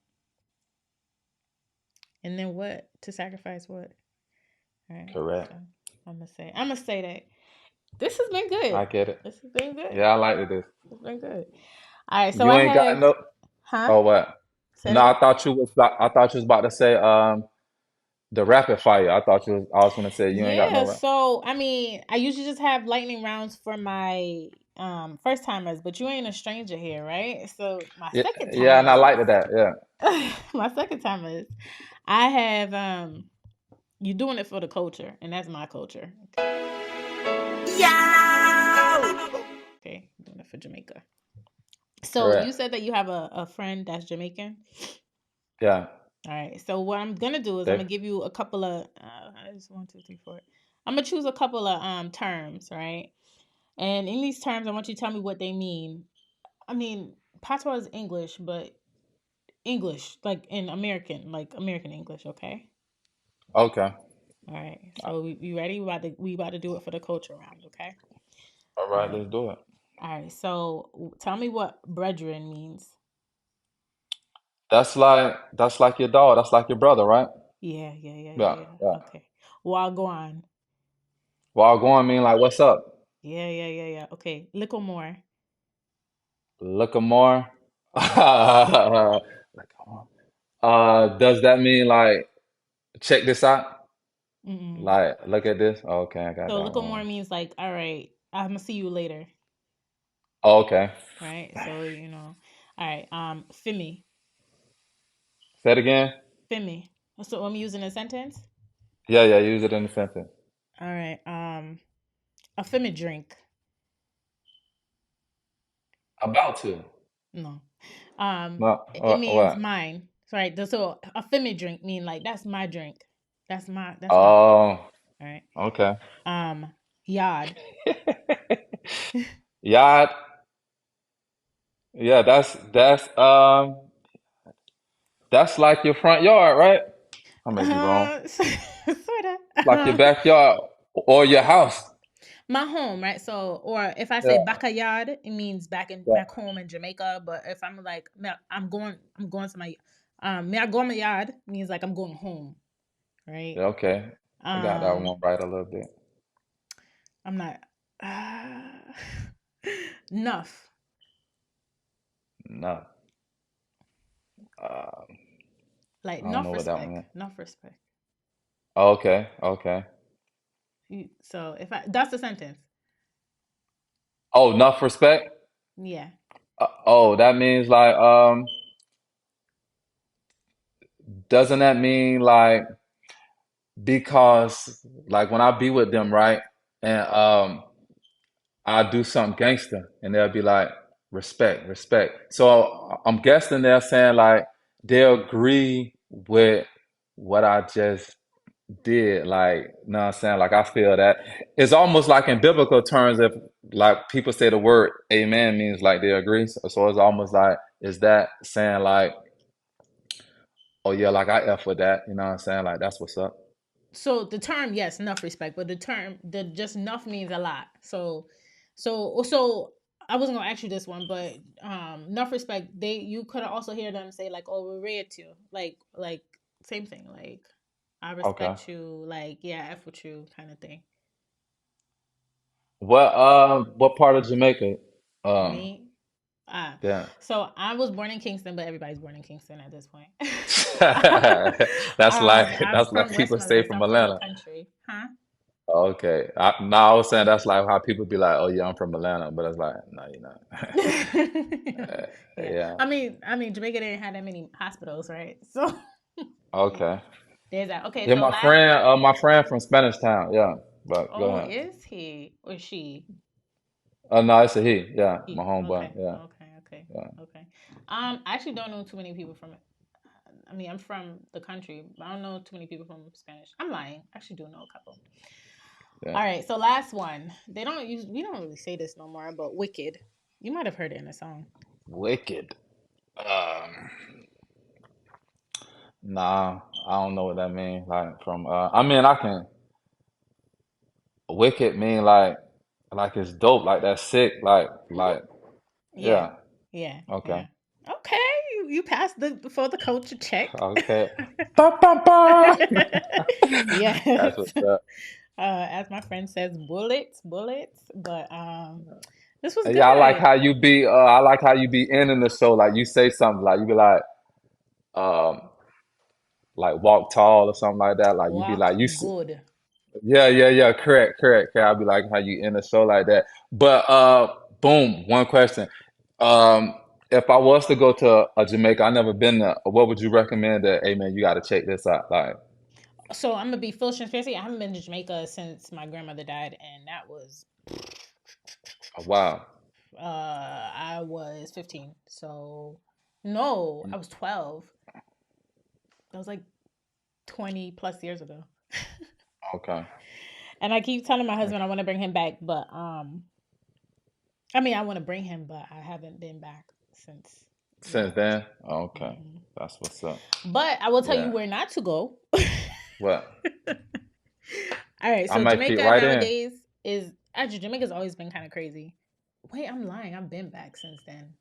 And then what? To sacrifice what? Right. Correct. So I'm gonna say that this has been good. I get it. This has been good. Yeah, I like this. It's been good. All right. So You I ain't got have, no. huh? Oh, what? Say it No, again. I thought you was about to say the rapid fire. I was gonna say you ain't got no Yeah. rap. So I mean, I usually just have lightning rounds for my first timers, but you ain't a stranger here, right? So my Yeah, second yeah, and I timers, liked that. Yeah. my second timers, I have you doing it for the culture, and that's my culture. Okay, doing it for Jamaica. So you Correct. said that you have a friend that's Jamaican. Yeah. All right. So what I'm gonna do is I'm They, gonna give you a couple of just one, two, three, four. I'm gonna choose a couple of terms, right? And in these terms, I want you to tell me what they mean. I mean, patois is English, but English like in American, like American English. Okay. okay. All right. So we ready? We about to do it for the culture round. Okay. All All right, right. let's do it. All right. So tell me what brethren means. That's like your dog. That's like your brother, right? Yeah, yeah, yeah, yeah, Yeah. yeah. Yeah. Okay. Wagwan. While going mean like what's up? Yeah, yeah, yeah, yeah. Okay. Little more. Look more. Does that mean like check this out? Mm-mm. Like look at this? Okay, I got So that little more one. means like, all right, I'm gonna see you later. Okay. Right? So, all right, Fimi. Say it again. Fimi. So I'm using a sentence. Yeah, yeah, use it in a sentence. All right. A Fimi drink. About to. No. No, It means what? mine. Sorry. So a Fimi drink mean like that's my drink. That's my cup. Oh, All right. okay. Um, Yard. Yeah, yeah, that's like your front yard, right? I may be wrong. Sorta. Like your backyard or your house. My home, right? So, or if I say Yeah, backyard, it means yeah, back home in Jamaica. But if I'm like, I'm going to my, me I go my yard means like I'm going home, right? yeah, okay. I got that Um, one right a little bit. I'm not, uh, enough, No, uh, like I don't enough know what that respect, one. enough respect. Okay, okay. So if that's the sentence, Oh, enough respect. yeah. Oh, that means like doesn't that mean like because like when I be with them, right? And I do something gangster, and they'll be like, respect, respect. So I'm guessing they're saying like they agree with what I just did. Like, you know what I'm saying? Like I feel that it's almost like in biblical terms, if like people say the word amen means like they agree. So it's almost like is that saying like, oh yeah, like I F with that, you know what I'm saying? Like that's what's up. So the term, yes, enough respect, but the just enough means a lot. So I wasn't gonna ask you this one, but enough respect. You could also hear them say like, "Oh, we're ready to," like same thing. Like I Okay. respect you. Like yeah, f with you, kind of thing. What part of Jamaica? Um Me, ah, yeah. so I was born in Kingston, but everybody's born in Kingston at this point. That's like I'm that's like from people say Westmoreland, so from I'm from the Atlanta. country. Huh? Okay. No, I was saying that's like how people be like, "Oh yeah, I'm from Atlanta," but it's like, no, you're not. Yeah. Yeah. I mean, Jamaica didn't have that many hospitals, right? So yeah, Okay. there's that. Okay, Yeah, so last. my friend from Spanish Town. Yeah, but go Oh, ahead. is he or she? No, it's a he. Yeah, my homeboy. Okay, Yeah, okay, okay, yeah, okay. I actually don't know too many people from. I mean, I'm from the country, but I don't know too many people from Spanish. I'm lying. I actually do know a couple. yeah. All right, so last one. They don't use. We don't really say this no more, but "wicked." You might have heard it in a song. Wicked. Um, nah, I don't know what that means. Like from I mean, I can. Wicked mean like it's dope. Like that's sick. Hmm. Yeah, yeah. yeah, Okay. yeah. Okay, you passed the before the culture check. Okay. Ba, ba, ba. That's Yes. what's up. As my friend says, bullets, bullets. But this was Yeah, I like good. how you be. I like how you be ending the show. Like you say something. Like you be um, like walk tall or something like that. Like you be Walk like you. good. Yeah, yeah, yeah. Correct, correct, correct. I'll be like how you end a show like that. But boom. One question. Um, if I was to go to Jamaica, I never been there. What would you recommend? That hey man, you got to check this out. Like, So I'm gonna be full transparency. I haven't been to Jamaica since my grandmother died, and that was wow. I was 15. So no, I was 12. That was like 20 plus years ago. Okay. And I keep telling my husband I Okay. want to bring him back, but I mean I want to bring him, but I haven't been back since. Yeah. Since then, okay, Hmm. that's what's up. But I will tell you Yeah. where not to go. What? All right, I so might fit Jamaica right in. nowadays is actually Jamaica's always been kind of crazy. Wait, I'm lying. I've been back since then.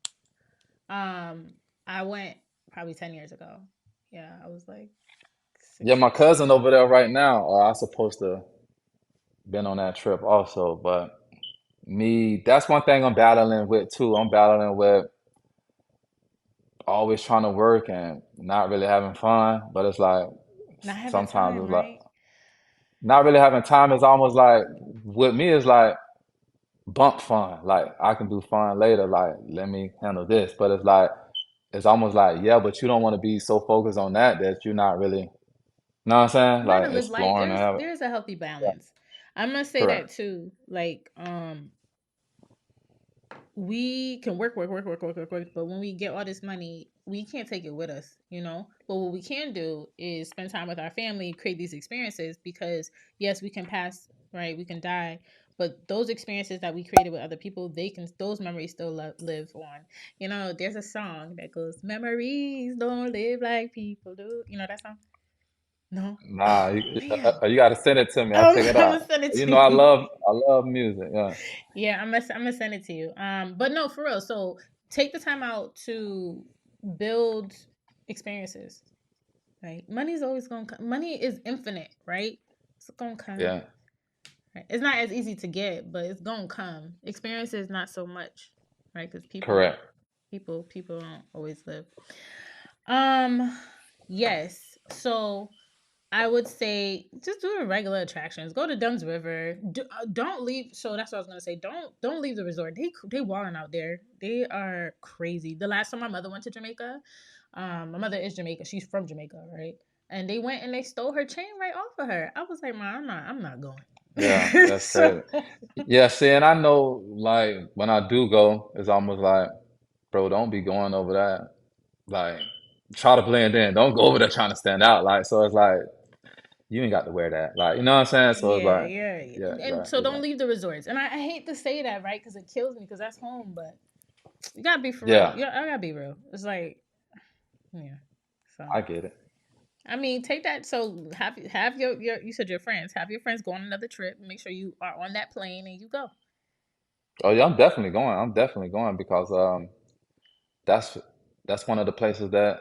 Um, I went probably 10 years ago. Yeah, I was like Yeah, my 16. cousin over there right now. I supposed to been on that trip also, but me, that's one thing I'm battling with too. I'm battling with always trying to work and not really having fun. But it's like Not having sometimes time, it's like right? not really having time is almost like with me is like bump fun. Like I can do fun later. Like let me handle this. But it's like it's almost like yeah, but you don't want to be so focused on that that you're not really, you know what I'm saying? You gotta Like live life. exploring and have it. There's a healthy Yeah, balance. I must say that correct. too. Like, we can work, but when we get all this money, we can't take it with us, you know? But what we can do is spend time with our family, create these experiences because yes, we can pass, right? We can die, but those experiences that we created with other people, those memories still live on. You know, there's a song that goes, "Memories don't live like people do." You know that song? No. Nah, Oh man. you got to send it to me. I'll check I'm it out. gonna send it You to know, you. I love music. Yeah, Yeah, I'm gonna send it to you. But no, for real. So take the time out to build experiences. Right? Money's always gonna come. Money is infinite, right? It's gonna come. yeah, Right? It's not as easy to get, but it's gonna come. Experiences not so much, right? Because correct. people don't always live. Um, yes. So I would say just do the regular attractions. Go to Dunn's River. Don't leave. So that's what I was gonna say. Don't leave the resort. They wilding out there. They are crazy. The last time my mother went to Jamaica, my mother is Jamaica. She's from Jamaica, right? And they went and they stole her chain right off of her. I was like, "Mom, I'm not Yeah, going." that's So crazy. Yeah, see, and I know like when I do go, it's almost like, bro, don't be going over that. Like, try to blend in. Don't go over there trying to stand out. Like, so it's like you ain't got to wear that. Like, you know what I'm saying? So it's yeah, like, yeah, yeah, and so you don't got, leave the resorts. And I hate to say that, right? Because it kills me. Because that's home, but you gotta be for real. yeah, Yeah, I gotta be real. It's like, yeah. So I get it. I mean, take that. So have your you said your friends have your friends go on another trip. Make sure you are on that plane and you go. Oh yeah, I'm definitely going. I'm definitely going because that's that's one of the places that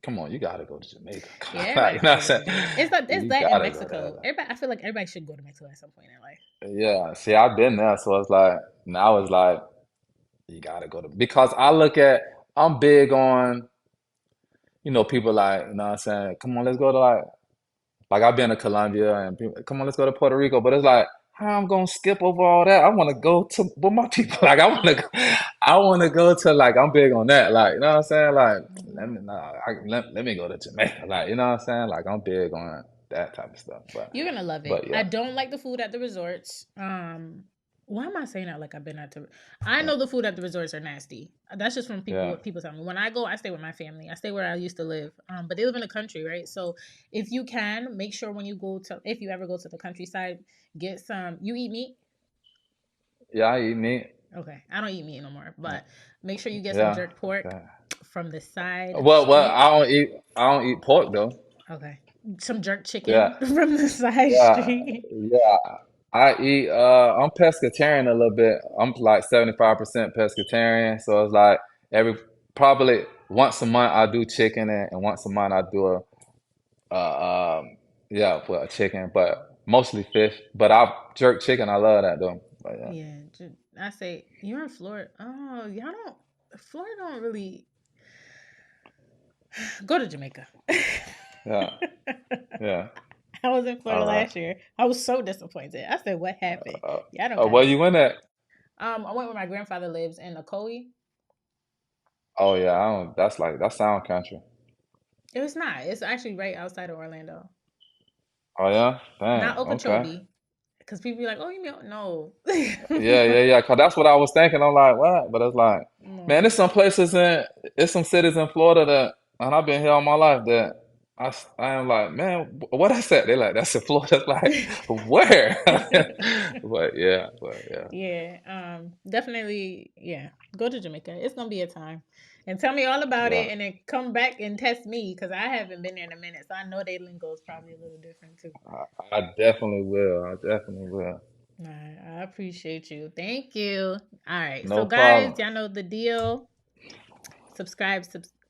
come on, you gotta go to Jamaica. Yeah, Like, everybody you know should what go I'm to saying? Jamaica. It's You that in gotta go there. Mexico. Everybody, I feel like everybody should go to Mexico at some point in their life. Yeah, see, I've been there, so it's like now it's like you gotta go to because I look at I'm big on you know, people like, you know what I'm saying, come on, let's go to like I've been to Colombia and people, come on, let's go to Puerto Rico. But it's like, how I'm gonna skip over all that? I want to go to with my people. Like I want to go to like I'm big on that. Like you know what I'm saying? Like Mhm. let me go to Jamaica. Like you know what I'm saying? Like I'm big on that type of stuff. You're gonna love it. But I yeah, don't like the food at the resorts. Why am I saying that like I've been at the? I yeah, know the food at the resorts are nasty. That's just from people. yeah, What people tell me. When I go, I stay with my family. I stay where I used to live. But they live in the country, right? So if you can, make sure when you go to, if you ever go to the countryside, get some. You eat meat? yeah. I eat meat. Okay, I don't eat meat no more. Yeah, But make sure you get some yeah. jerk pork Okay. from the side Well, street. I don't eat pork though. Okay, some jerk Yeah, chicken from the side yeah, street. yeah. I eat I'm pescatarian a little bit. I'm like 75% pescatarian. So it's like every probably once a month I do chicken and once a month I do yeah, for a chicken, but mostly fish. But I jerk chicken, I love that though. But yeah. Yeah, I say you're in Florida. Oh, y'all don't. Florida don't really go to Jamaica. Yeah. Yeah. I was in All Florida right. last year. I was so disappointed. I said, "What happened? Y'all don't got Where it." you in at? I went where my grandfather lives in Ocoee. Oh yeah, I don't that's like that sound country. It was not. It's actually right outside of Orlando, Oh yeah? not Dang, okay. Okeechobee. Because people be like, "Oh, you mean no?" Yeah, yeah, yeah. Cause that's what I was thinking. I'm like, what? But it's like, man, No. there's some places there's some cities in Florida that, and I've been here all my life that I am like, man, what I said? They like, that's in Florida. It's like, where? But yeah, Yeah, definitely, yeah. Go to Jamaica. It's gonna be a time, and tell me all about yeah. it, and then come back and test me because I haven't been there in a minute, so I know their lingo is probably a little different too. I definitely will. I definitely will. All right, I appreciate you. Thank you. All right, so No guys, problem. y'all know the deal. Subscribe.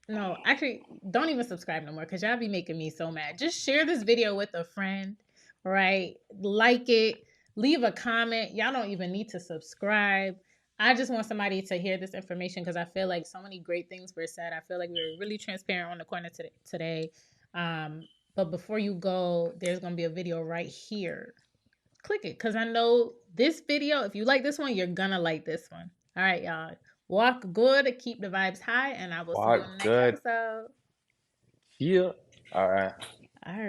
No, actually, don't even subscribe no more because y'all be making me so mad. Just share this video with a friend, right? Like it, leave a comment. Y'all don't even need to subscribe. I just want somebody to hear this information because I feel like so many great things were said. I feel like we were really transparent on the corner today. But before you go, there's gonna be a video right here. Click it because I know this video. If you like this one, you're gonna like this one. All right, y'all. Walk good, keep the vibes high, and I will see you All in the next good. episode. Yeah. All right.